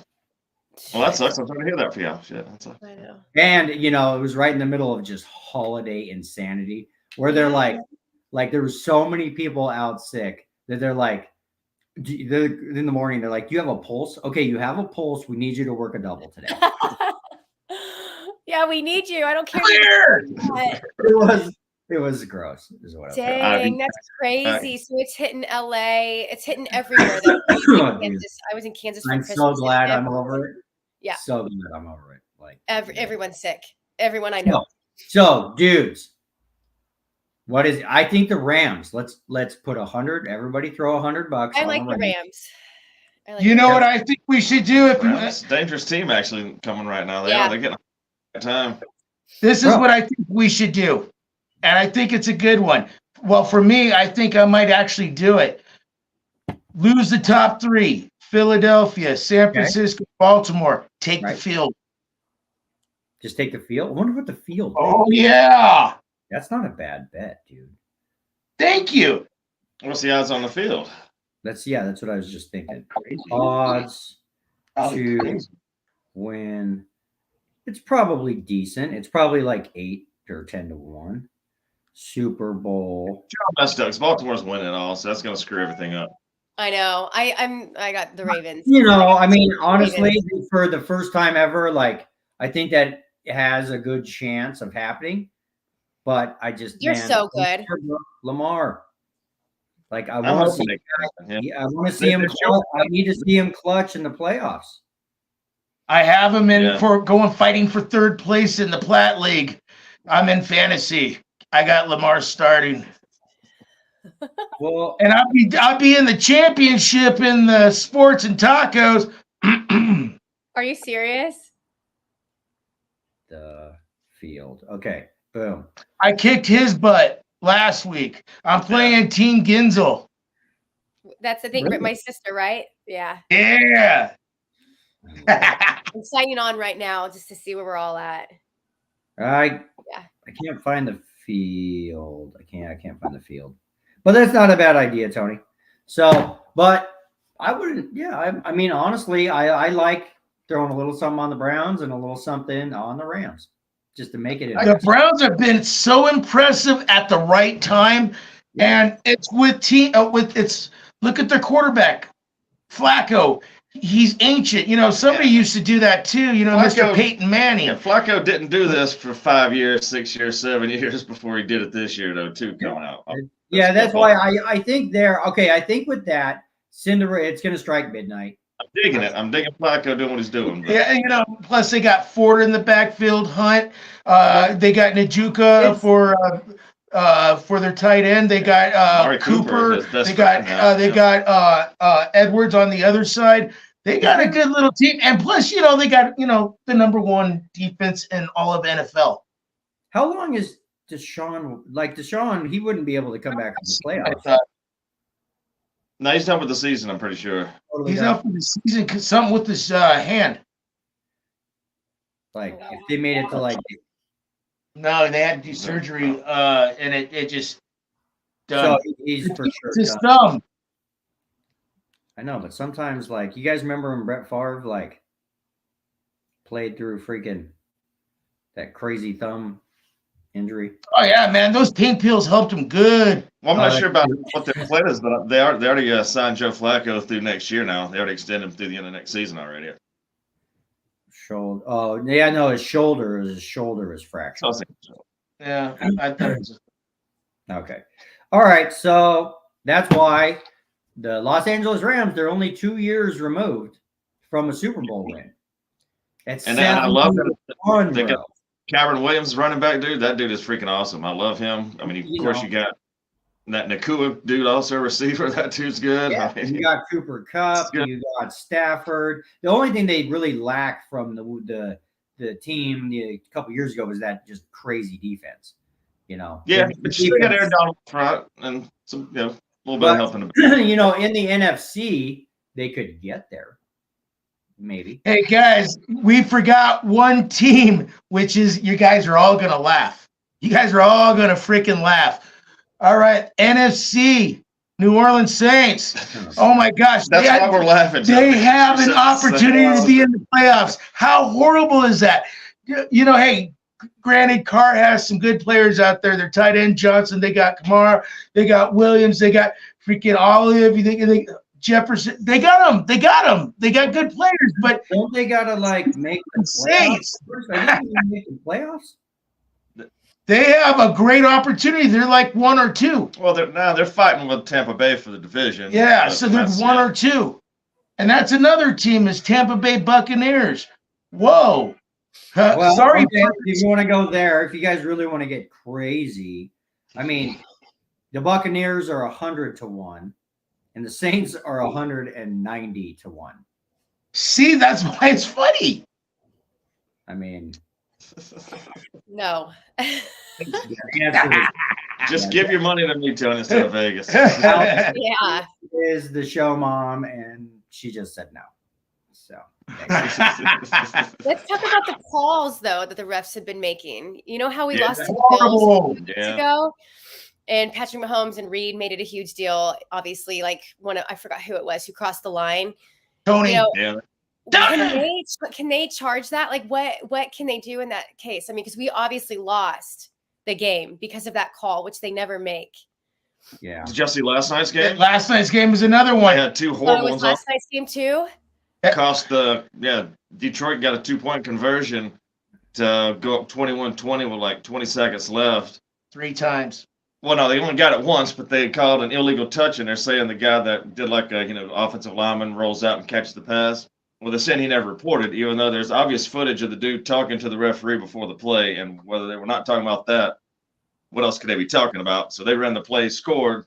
Well, that sucks. I'm sorry to hear that for you. Shit, that sucks.
I know.
And it was right in the middle of just holiday insanity where they're like there was so many people out sick that they're like, in the morning, they're like, do you have a pulse? Okay, you have a pulse. We need you to work a double today.
Yeah, we need you. I don't care.
It was gross. Is what
Dang, that's crazy. So it's hitting LA. It's hitting everywhere. Though. I was in Kansas for
I'm
Christmas.
so glad I'm over it.
Yeah.
So glad I'm over it. Like
everyone's sick. Everyone I know.
So dudes, what is? I think the Rams. Let's put 100. Everybody throw $100.
I like the Rams.
You know what I think we should do?
It's a dangerous team actually coming right now. They're getting a time.
This is what I think we should do. And I think it's a good one. Well, for me, I think I might actually do it. Lose the top 3. Philadelphia, San Francisco, Baltimore. Take the field.
Just take the field? I wonder what the field is.
Oh, yeah.
That's not a bad bet, dude.
Thank you.
What's the odds on the field?
That's what I was just thinking. Odds to win. It's probably decent. It's probably like 8 or 10 to 1. Super Bowl.
John messed up. Baltimore's winning it all, so that's going to screw everything up.
I know. I got the Ravens.
I mean, honestly, for the first time ever, like I think that it has a good chance of happening. But I just
so good,
Lamar. Like I want to see. I want to see him. I need to see him clutch in the playoffs.
I have him in for fighting for 3rd place in the Platte League. I'm in fantasy. I got Lamar starting.
Well,
and I'll be in the championship in the sports and tacos.
Are you serious?
The field. Okay. Boom.
I kicked his butt last week. I'm playing Team Ginzel.
That's the thing. Really? My sister, right? Yeah.
Yeah.
I'm signing on right now just to see where we're all at.
I can't find the field. I can't find the field. But that's not a bad idea, Tony. So, but I wouldn't. Yeah, I mean, honestly, I like throwing a little something on the Browns and a little something on the Rams, just to make it.
The Browns have been so impressive at the right time, and it's with look at their quarterback, Flacco. He's ancient. Somebody used to do that too. Flacco, Mr. Peyton Manning.
Yeah, Flacco didn't do this for 5 years, 6 years, 7 years before he did it this year, though, too, coming out.
That's why I think I think with that, Cinderella, it's going to strike midnight.
I'm digging it. I'm digging Flacco doing what he's doing. But.
Yeah, plus they got Ford in the backfield, Hunt. They got Njoku for their tight end. They got Cooper. They got Edwards on the other side. They got a good little team, and plus, they got the #1 defense in all of NFL.
How long is Deshaun? Like Deshaun, he wouldn't be able to come back from the playoffs.
No, he's done with the season. I'm pretty sure
he's out for the season. Something with his hand.
Like if they made it to
No, they had to do surgery, and it just done.
So he's for sure
his thumb.
I know, but sometimes, you guys remember when Brett Favre, played through freaking that crazy thumb injury?
Oh, yeah, man. Those pain pills helped him good.
Well, I'm not sure about what their plan is, but they already signed Joe Flacco through next year now. They already extended him through the end of next season already.
Shoulder. Oh, yeah, no, his shoulder is fractured.
Yeah, I thought it was.
Okay. All right, so that's why the Los Angeles Rams, they're only 2 years removed from a Super Bowl win.
And I love that. They got Kyren Williams running back, dude. That dude is freaking awesome. I love him. I mean, of course, you got That Nakua dude, also a receiver. That dude's good.
Yeah,
I mean,
you got Cooper Kupp, you got Stafford. The only thing they really lacked from the team a couple years ago was that just crazy defense.
Yeah, but you still got Aaron Donald front and some, a little bit of help in the back.
In the NFC, they could get there. Maybe.
Hey guys, we forgot one team, which is you guys are all gonna laugh. You guys are all gonna freaking laugh. All right, NFC, New Orleans Saints. Oh my gosh,
That's why we're laughing.
They have an opportunity to be in the playoffs. How horrible is that? Hey, granted, Carr has some good players out there. Their tight end Johnson, they got Kamara, they got Williams, they got freaking Olive, they Jefferson. They got them. They got good players, but
don't they gotta make the
Saints?
Make the playoffs?
They have a great opportunity. They're like 1 or 2.
Well, they're fighting with Tampa Bay for the division.
Yeah, so they're 1 or 2. And that's another team is Tampa Bay Buccaneers. Whoa. Sorry.
Okay, if you want to go there, if you guys really want to get crazy, I mean, the Buccaneers are 100-1, and the Saints are 190-1.
See, that's why it's funny.
I mean,
No.
Just give your money to me, Tony, instead of Vegas.
Yeah.
Is the show mom, and she just said no. So
let's talk about the calls though that the refs have been making. You know how we lost to the Bills 2 weeks ago, and Patrick Mahomes and Reed made it a huge deal. Obviously, like I forgot who it was who crossed the line.
Tony.
Can they charge that? Like, what can they do in that case? I mean, because we obviously lost the game because of that call, which they never make.
Yeah.
Did y'all see last night's game?
Last night's game was another one.
They had 2 horrible ones.
Last night's game too.
Cost Detroit got a 2-point conversion to go up 21-20 with like 20 seconds left.
3 times.
Well, no, they only got it once, but they called an illegal touch, and they're saying the guy that did like a offensive lineman rolls out and catches the pass. Well, they're saying he never reported, even though there's obvious footage of the dude talking to the referee before the play, and whether they were not talking about that, what else could they be talking about? So they ran the play, scored,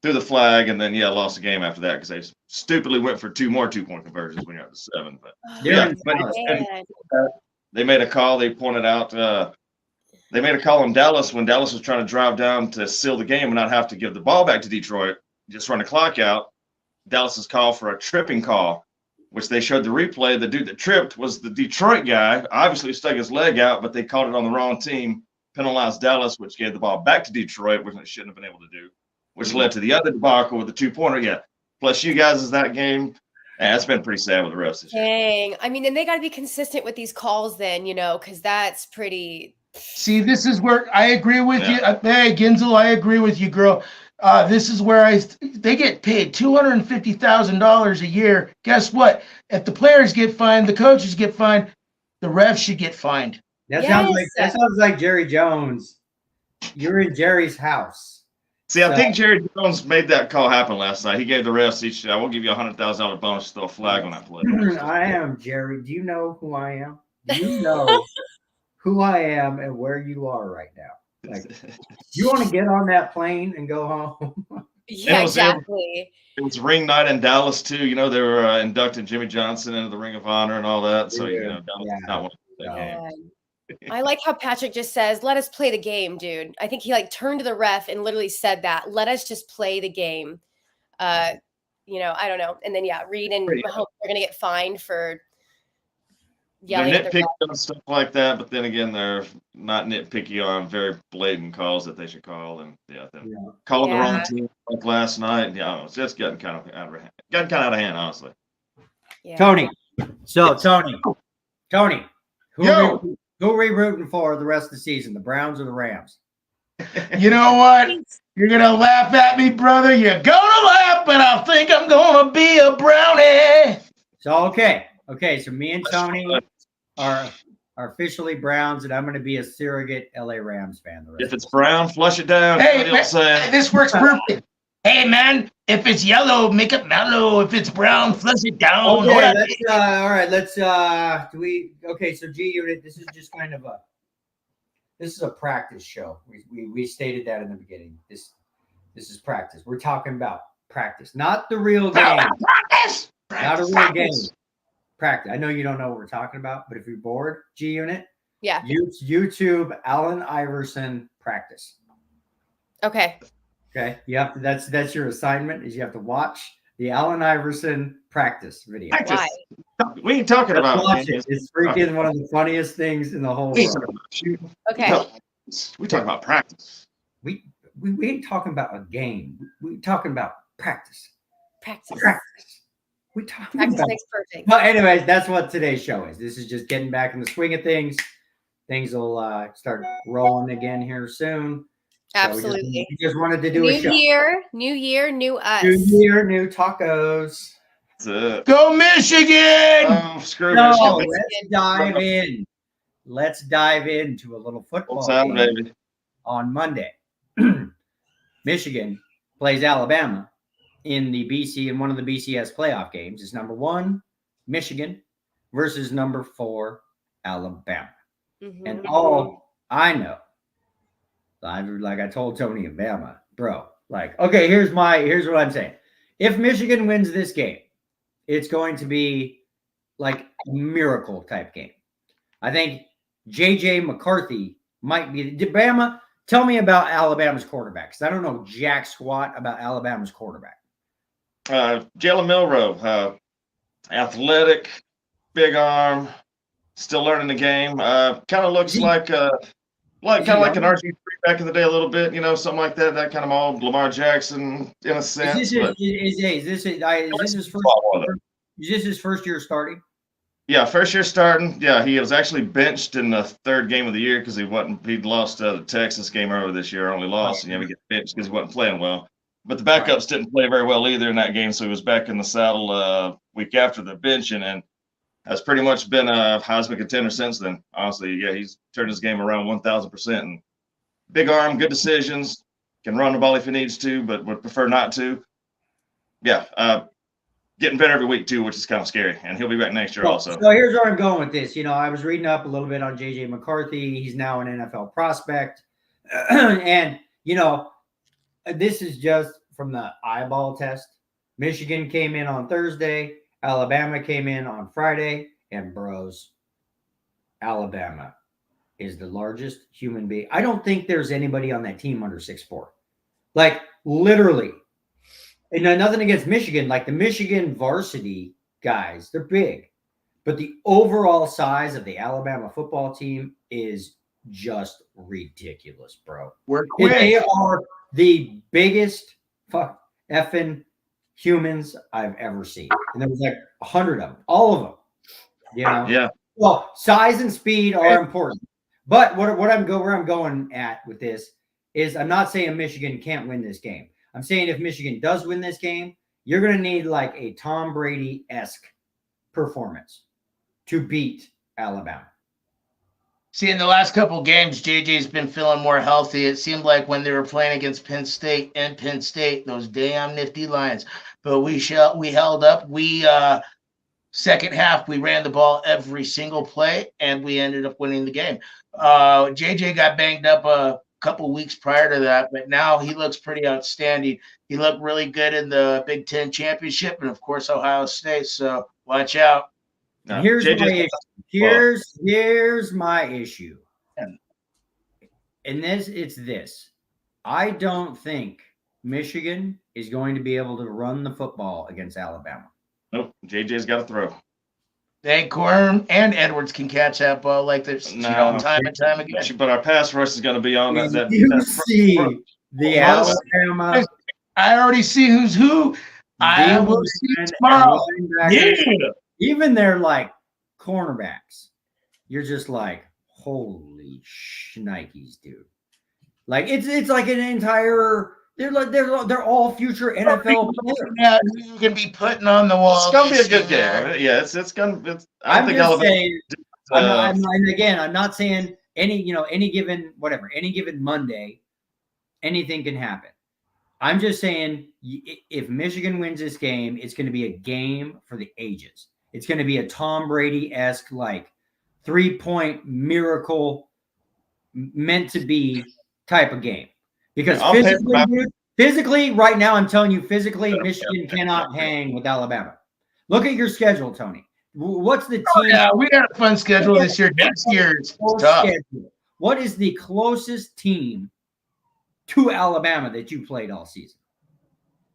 threw the flag, and then lost the game after that because they stupidly went for 2 more 2-point conversions when you're up to 7. But they made a call. They pointed out they made a call in Dallas when Dallas was trying to drive down to seal the game and not have to give the ball back to Detroit, just run the clock out. Dallas's call for a tripping call, which they showed the replay. The dude that tripped was the Detroit guy. Obviously stuck his leg out, but they called it on the wrong team, penalized Dallas, which gave the ball back to Detroit, which they shouldn't have been able to do, which led to the other debacle with the 2-pointer. Yeah. Plus you guys is that game. Yeah, it's been pretty sad with the refs this year.
Dang. I mean, then they got to be consistent with these calls then, because that's pretty.
See, this is where I agree with you. Hey, Ginzel, I agree with you, girl. This is where they get paid $250,000 a year. Guess what? If the players get fined, the coaches get fined, the refs should get fined.
That sounds like Jerry Jones. You're in Jerry's house.
See, I think Jerry Jones made that call happen last night. He gave the refs each. I will give you $100,000 bonus to throw a flag on that play.
I am Jerry. Do you know who I am? Do you know who I am and where you are right now? Like, you want to get on that plane and go home?
Yeah, exactly.
It was ring night in Dallas too. They were inducting Jimmy Johnson into the Ring of Honor and all that. So Dallas did not want to play that game.
I like how Patrick just says, "Let us play the game, dude." I think he turned to the ref and literally said that. Let us just play the game. I don't know. And then Reed and Mahomes are going to get fined for yelling.
They're nitpicky on stuff like that, but then again, they're not nitpicky on very blatant calls that they should call. And calling the wrong team like last night. It's just getting kind of out of hand, honestly.
Yeah.
Tony. So Tony, who are we rooting for the rest of the season? The Browns or the Rams?
You know what? You're going to laugh at me, brother. You're going to laugh, but I think I'm going to be a Brownie.
So, okay. So me and Tony are officially Browns, and I'm going to be a surrogate LA Rams fan.
If it's brown, flush it down.
Hey, this works perfect. Hey, man, if it's yellow, make it mellow. If it's brown, flush it down.
Okay, all right. Let's so G-Unit, this is just kind of a, this is a practice show. We stated that in the beginning. This is practice. We're talking about practice, not the real game.
Practice.
Not a real game. Practice. I know you don't know what we're talking about, but if you're bored, G Unit,
Yeah.
YouTube Allen Iverson practice.
Okay.
Okay, you have to. That's your assignment. Is you have to watch the Allen Iverson practice video.
Practice.
Why?
We ain't talking
Just
about
watch it. It's freaking one of the funniest things in the whole
We ain't
world.
talking about shooting.
Okay.
No, we talking about practice.
We ain't talking about a game. We talking about practice.
Practice.
Practice. We talking
Practice
about.
makes perfect.
Well, anyways, that's what today's show is. This is just getting back in the swing of things. Things will start rolling again here soon.
Absolutely.
We just wanted to do
New
a show.
new year, new us.
New year, new tacos.
That's it.
Go Michigan.
Screw
No,
Michigan.
let's dive in. Let's dive into a little football
What's up,
game
baby?
on Monday. Michigan plays Alabama in the BC in one of the BCS playoff games. It's number 1 Michigan versus number 4 Alabama.
Mhm.
And all I know, like I told Tony and Bama, bro, like, okay, here's what I'm saying. If Michigan wins this game, it's going to be like a miracle type game. I think JJ McCarthy might be. Bama, tell me about Alabama's quarterback, because I don't know jack squat about Alabama's quarterback.
Jalen Milroe, athletic, big arm, still learning the game. Kind of looks like an RG3 back in the day a little bit, something like that. That kind of mold, Lamar Jackson in a sense.
Is this his first year starting?
Yeah, first year starting. Yeah, he was actually benched in the 3rd game of the year because he'd lost the Texas game earlier this year, only lost, and we get benched because he wasn't playing well. But the backups didn't play very well either in that game, so he was back in the saddle week after the benching, and has pretty much been a Heisman contender since then. Honestly, yeah, he's turned his game around 1,000%. And big arm, good decisions, can run the ball if he needs to, but would prefer not to. Yeah, getting better every week too, which is kind of scary. And he'll be back next year also.
So here's where I'm going with this. I was reading up a little bit on JJ McCarthy. He's now an NFL prospect. And, this is just from the eyeball test. Michigan came in on Thursday. Alabama came in on Friday. And bros, Alabama is the largest human being. I don't think there's anybody on that team under 6'4". Like, literally. And nothing against Michigan. Like, the Michigan varsity guys, they're big. But the overall size of the Alabama football team is just ridiculous, bro.
We're quick.
They are the biggest effing humans I've ever seen. And there was like 100 of them, all of them.
Yeah.
Well, size and speed are important. But where I'm going at with this is I'm not saying Michigan can't win this game. I'm saying if Michigan does win this game, you're going to need like a Tom Brady-esque performance to beat Alabama.
See, in the last couple games, JJ's been feeling more healthy. It seemed like when they were playing against Penn State, those damn nifty Lions. But we held up. Second half, we ran the ball every single play, and we ended up winning the game. JJ got banged up a couple weeks prior to that, but now he looks pretty outstanding. He looked really good in the Big Ten championship, and of course Ohio State. So watch out.
No,
Here's
JJ's
my issue. Here's my issue. And it's this. I don't think Michigan is going to be able to run the football against Alabama.
Nope. JJ's got to throw.
Quern and Edwards can catch that ball like this, time and time again.
But our pass rush is going to be on that.
See the Alabama.
I already see who's who. I will see tomorrow.
Yeah.
Even their like cornerbacks, you're just like, holy shnikes, dude. Like it's like an entire. They're all future NFL players.
Yeah, you can be putting on the wall.
It's gonna be a good game. Yeah, it's gonna.
I'm just saying. I'm not saying any given Monday, anything can happen. I'm just saying if Michigan wins this game, it's going to be a game for the ages. It's going to be a Tom Brady-esque like 3-point miracle meant to be type of game. Because Physically, right now, I'm telling you, physically, Michigan cannot hang with Alabama. Look at your schedule, Tony. What's the team?
Yeah, we got a fun schedule this year. Next year's tough.
Schedule. What is the closest team to Alabama that you played all season?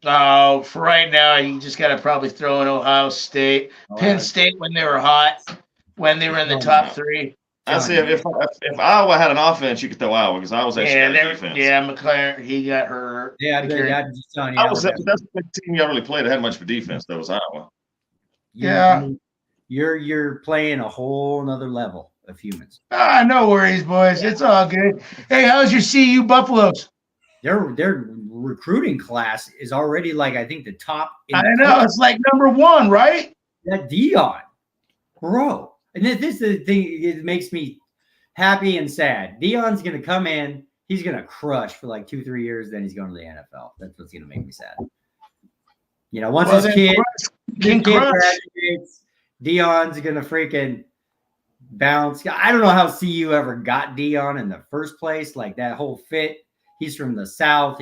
Oh, for right now, you just got to probably throw in Ohio State, Penn State when they were hot, when they were in the top 3.
I see. If Iowa had an offense, you could throw Iowa because I was actually defense.
Yeah, McLaren, he got hurt.
Yeah, I'm just telling you.
That's the team y'all really played that had much for defense. That was Iowa.
Yeah,
you're playing a whole nother level of humans.
No worries, boys. It's all good. Hey, how's your CU Buffaloes?
Their recruiting class is already like I think the top.
I know it's like number 1, right?
That Dion, bro. And this is the thing. It makes me happy and sad. Dion's gonna come in. He's gonna crush for like 2-3 years. Then he's going to the NFL. That's what's gonna make me sad. You know, once his kid graduates, Dion's gonna freaking bounce. I don't know how CU ever got Dion in the first place. Like that whole fit. He's from the South.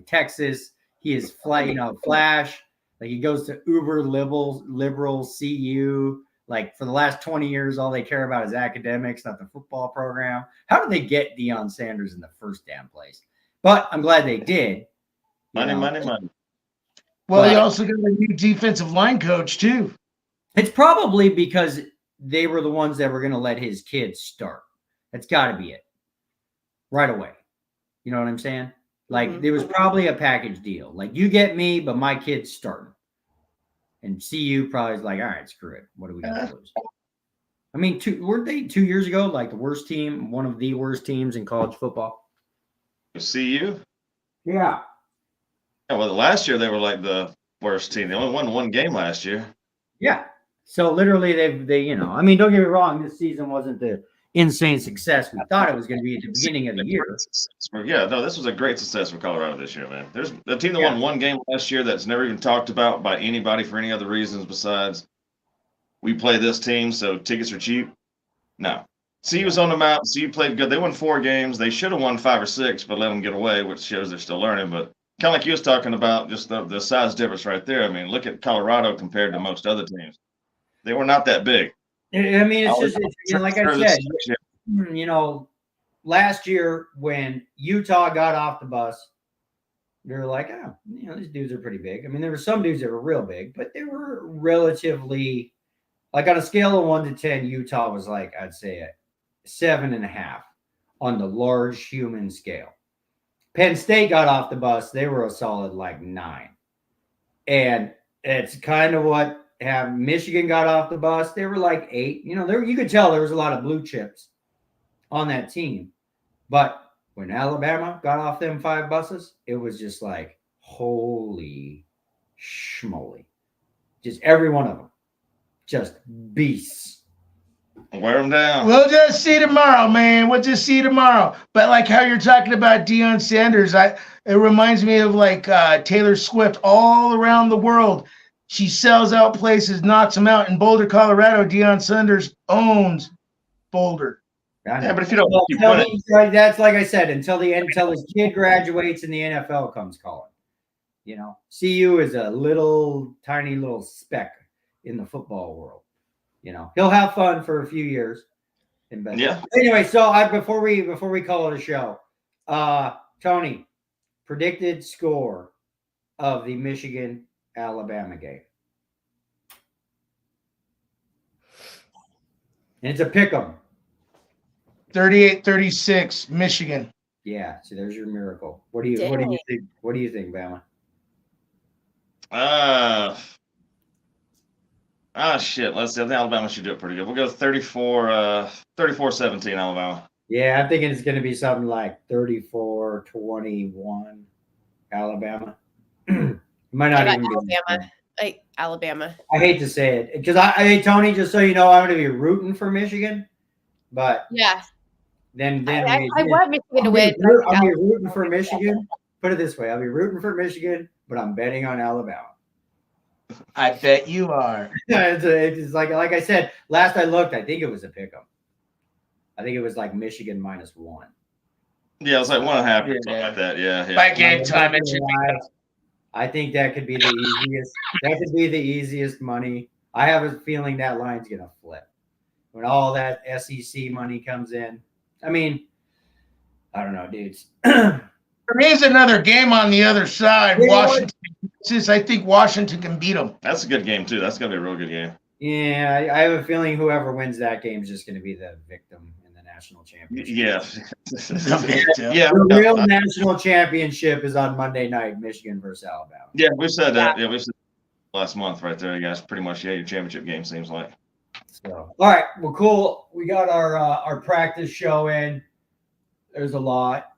Texas. He is flash. Like he goes to uber liberal CU. Like for the last 20 years, all they care about is academics, not the football program. How did they get Deion Sanders in the first damn place? But I'm glad they did.
Money.
Well, they also got a new defensive line coach too.
It's probably because they were the ones that were going to let his kids start. That's got to be it. Right away. You know what I'm saying? Like there was probably a package deal. Like you get me, but my kid's starting. And CU probably is like, all right, screw it. What do we got to lose? I mean, weren't they 2 years ago like the worst team, one of the worst teams in college football?
CU?
Yeah.
Well, last year they were like the worst team. They only won 1 game last year.
Yeah. So literally they I mean, don't get me wrong. This season wasn't the insane success we thought it was going to be at the beginning of the year.
Yeah, no, this was a great success for Colorado this year, man. There's the team that won 1 game last year that's never even talked about by anybody for any other reasons besides we play this team, so tickets are cheap. No. CU was on the map. CU played good. They won 4 games. They should have won 5 or 6, but let them get away, which shows they're still learning. But kind of like you was talking about, just the size difference right there. I mean, look at Colorado compared to most other teams. They were not that big.
I mean, like I said, last year when Utah got off the bus, they were like, these dudes are pretty big. I mean, there were some dudes that were real big, but they were relatively, like on a scale of 1 to 10, Utah was like, I'd say a 7.5 on the large human scale. Penn State got off the bus. They were a solid like 9. And it's kind of what Michigan got off the bus. They were like 8. You could tell there was a lot of blue chips on that team. But when Alabama got off them 5 buses, it was just like, holy schmoly. Just every one of them. Just beasts.
Wear them down.
We'll just see tomorrow, man. We'll just see tomorrow. But like how you're talking about Deion Sanders, it reminds me of like Taylor Swift all around the world. She sells out places, knocks them out. In Boulder, Colorado, Deion Sanders owns Boulder.
Yeah, but if you don't keep winning.
That's like I said, until his kid graduates and the NFL comes calling. CU is a tiny little speck in the football world. He'll have fun for a few years.
Yeah.
Anyway, so before we call it a show, Tony, predicted score of the Michigan-Alabama game. And it's a pick 'em.
38-36, Michigan.
Yeah, so there's your miracle. What do you think? What do you think, Bama?
Shit. Let's see. I think Alabama should do it pretty good. We'll go 34-17 Alabama.
Yeah, I'm thinking it's going to be something like 34-21 Alabama. It might not even
Alabama. Alabama.
I hate to say it because Tony, just so you know, I'm going to be rooting for Michigan, but
yeah.
Then
I want Michigan to win.
I'll be rooting for Michigan. Put it this way: I'll be rooting for Michigan, but I'm betting on Alabama.
I bet you are.
It's like I said, last I looked, I think it was a pick 'em. I think it was like Michigan -1.
Yeah, it was like 1.5 or
Yeah.
something like that. Yeah.
By game time, it should be.
I think that could be the easiest. That could be the easiest money. I have a feeling that line's gonna flip when all that SEC money comes in. I mean, I don't know, dudes.
There is another game on the other side.
You know what?
Washington. I think Washington can beat them.
That's a good game too. That's gonna be a real good game.
Yeah, I have a feeling whoever wins that game is just going to be the victim in the national championship.
Yeah.
Yeah.
The real national championship is on Monday night, Michigan versus Alabama.
Yeah, we said that. Yeah, we said last month right there, guys. Pretty much, your championship game seems like.
So, all right, well, cool. We got our practice show in. There's a lot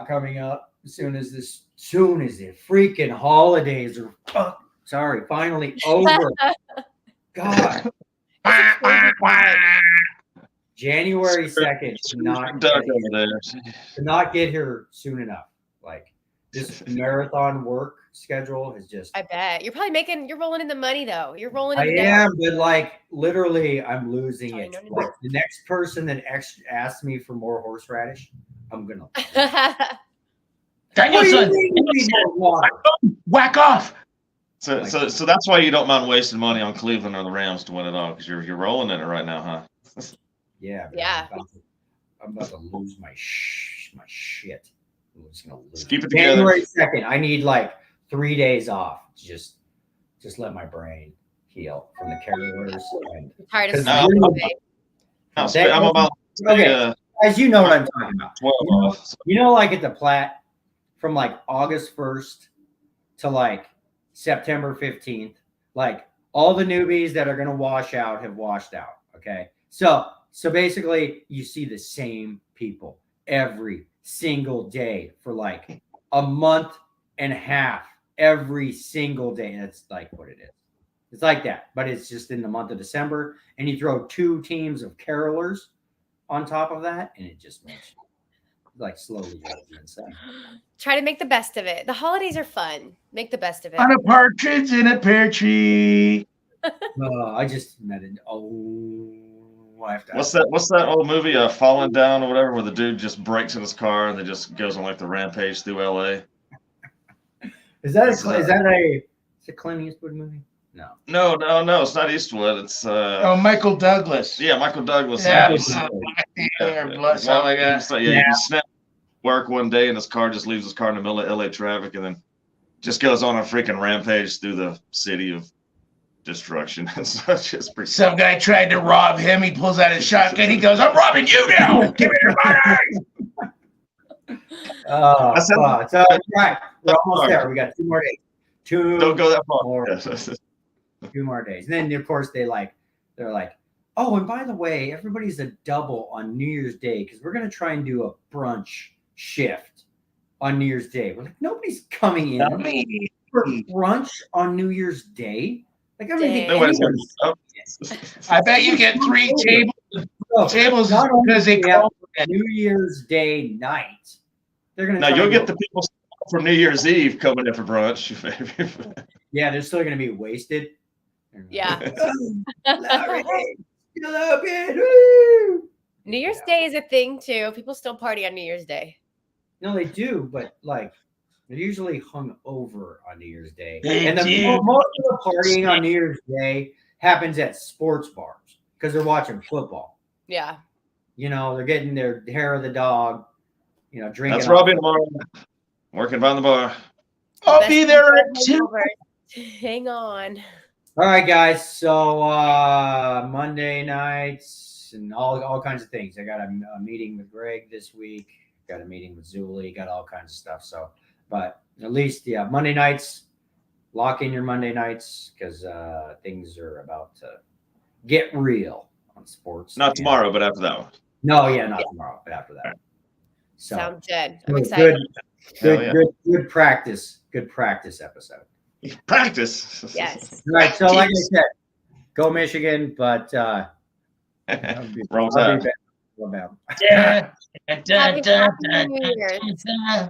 coming up as soon as the freaking holidays are finally over. God, January 2nd to not get here soon enough. Like this marathon work schedule has just.
I bet you're rolling in the money though. You're rolling.
I am, but like literally, I'm losing it. Like, the next person that asks me for more horseradish, I'm gonna.
Whack off.
So that's why you don't mind wasting money on Cleveland or the Rams to win it all, because you're rolling in it right now, huh?
Yeah.
Yeah.
I'm about to lose my shit. I'm just gonna lose.
Keep it together.
January 2nd. I need like 3 days off to just let my brain heal from the carriers.
Tired of
I'm about
okay. As you know what I'm talking about.
12 off.
You know, like at the Platte, from like August 1st to like September 15th, like all the newbies that are going to wash out have washed out. Okay. So basically you see the same people every single day for like a month and a half, every single day. That's like what it is. It's like that, but it's just in the month of December, and you throw 2 teams of carolers on top of that, and it just makes you like slowly insane.
Try to make the best of it. The holidays are fun. Make the best of it.
On a partridge in a pear tree.
I just met it.
What's that old movie, Falling Down or whatever, where the dude just breaks in his car and then just goes on like the rampage through LA?
Is it a Clint Eastwood movie? No,
it's not Eastwood. It's
Michael Douglas.
Yeah, Michael Douglas.
Yeah,
You snap work one day and his car just leaves his car in the middle of LA traffic and then just goes on a freaking rampage through the city of destruction. So it's just pretty.
Some guy tried to rob him. He pulls out his shotgun. He goes, "I'm robbing you now. Give me your money."
Right. We're almost there. We got 2 more days.
Don't go that far.
2 more days. And then of course they're like, oh, and by the way, everybody's a double on New Year's Day because we're gonna try and do a brunch shift on New Year's Day. We're like, nobody's coming in for brunch on New Year's Day. Like, I mean,
I bet you get 3 tables because they call it
New Year's Day night. They're gonna.
Now you'll get the people from New Year's Eve coming in for brunch.
Yeah, they're still gonna be wasted.
Yeah. New Year's Day is a thing too. People still party on New Year's Day.
No, they do, but like they're usually hung over on New Year's Day.
They
and most of the partying on New Year's Day happens at sports bars because they're watching football.
Yeah.
You know, they're getting their hair of the dog, drinking.
That's Robbie tomorrow. Working behind the bar.
I'll be there at 2.
Hang on.
All right, guys. So Monday nights and all kinds of things. I got a meeting with Greg this week. Got a meeting with Zuli. Got all kinds of stuff. So, but at least, Monday nights. Lock in your Monday nights because things are about to get real on sports.
Not tomorrow, but after that one.
No, not tomorrow, but after that. So,
sounds good. I'm excited.
Good practice. Good practice episode.
Practice.
Yes.
Right. So, like I said, go Michigan, but
Wrong side.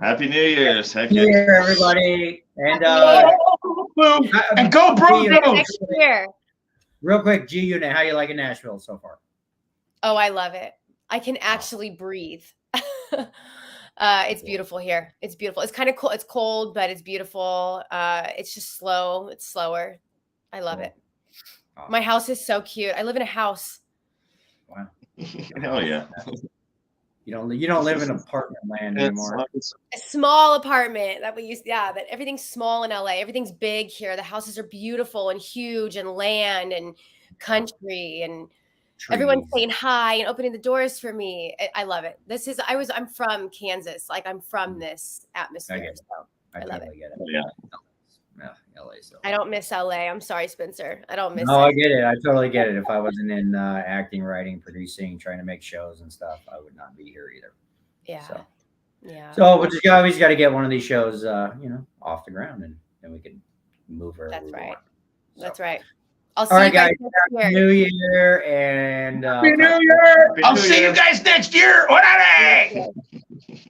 Happy New Year's. Heck
New Year, everybody. And
go Broncos.
Next year.
Real quick, G Unit, how you liking Nashville so far?
Oh, I love it. I can actually breathe. It's beautiful here. It's beautiful. It's kind of cool. It's cold, but it's beautiful. It's just slow. It's slower. I love it.
Awesome.
My house is so cute. I live in a house.
Wow.
Hell yeah.
You don't live in apartment land anymore.
A small apartment that we used. Yeah, that everything's small in LA. Everything's big here. The houses are beautiful and huge, and land and country, and everyone's saying hi and opening the doors for me. I love it. I'm from Kansas. Like, I'm from this atmosphere. So I love it.
Get it.
Yeah.
LA. So
I don't miss LA. I'm sorry, Spencer. I don't miss
No,
it.
I get it. I totally get it. If I wasn't in acting, writing, producing, trying to make shows and stuff, I would not be here either.
Yeah.
So,
yeah.
So we just got to get one of these shows, off the ground, and then we can move her.
That's right.
So.
That's right. I'll see
All right,
you guys
guys.
next
Happy New Year and
Happy New Year! I'll see you guys next year. Orale!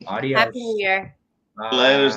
Adios.
Happy New Year.
Bye.
Close.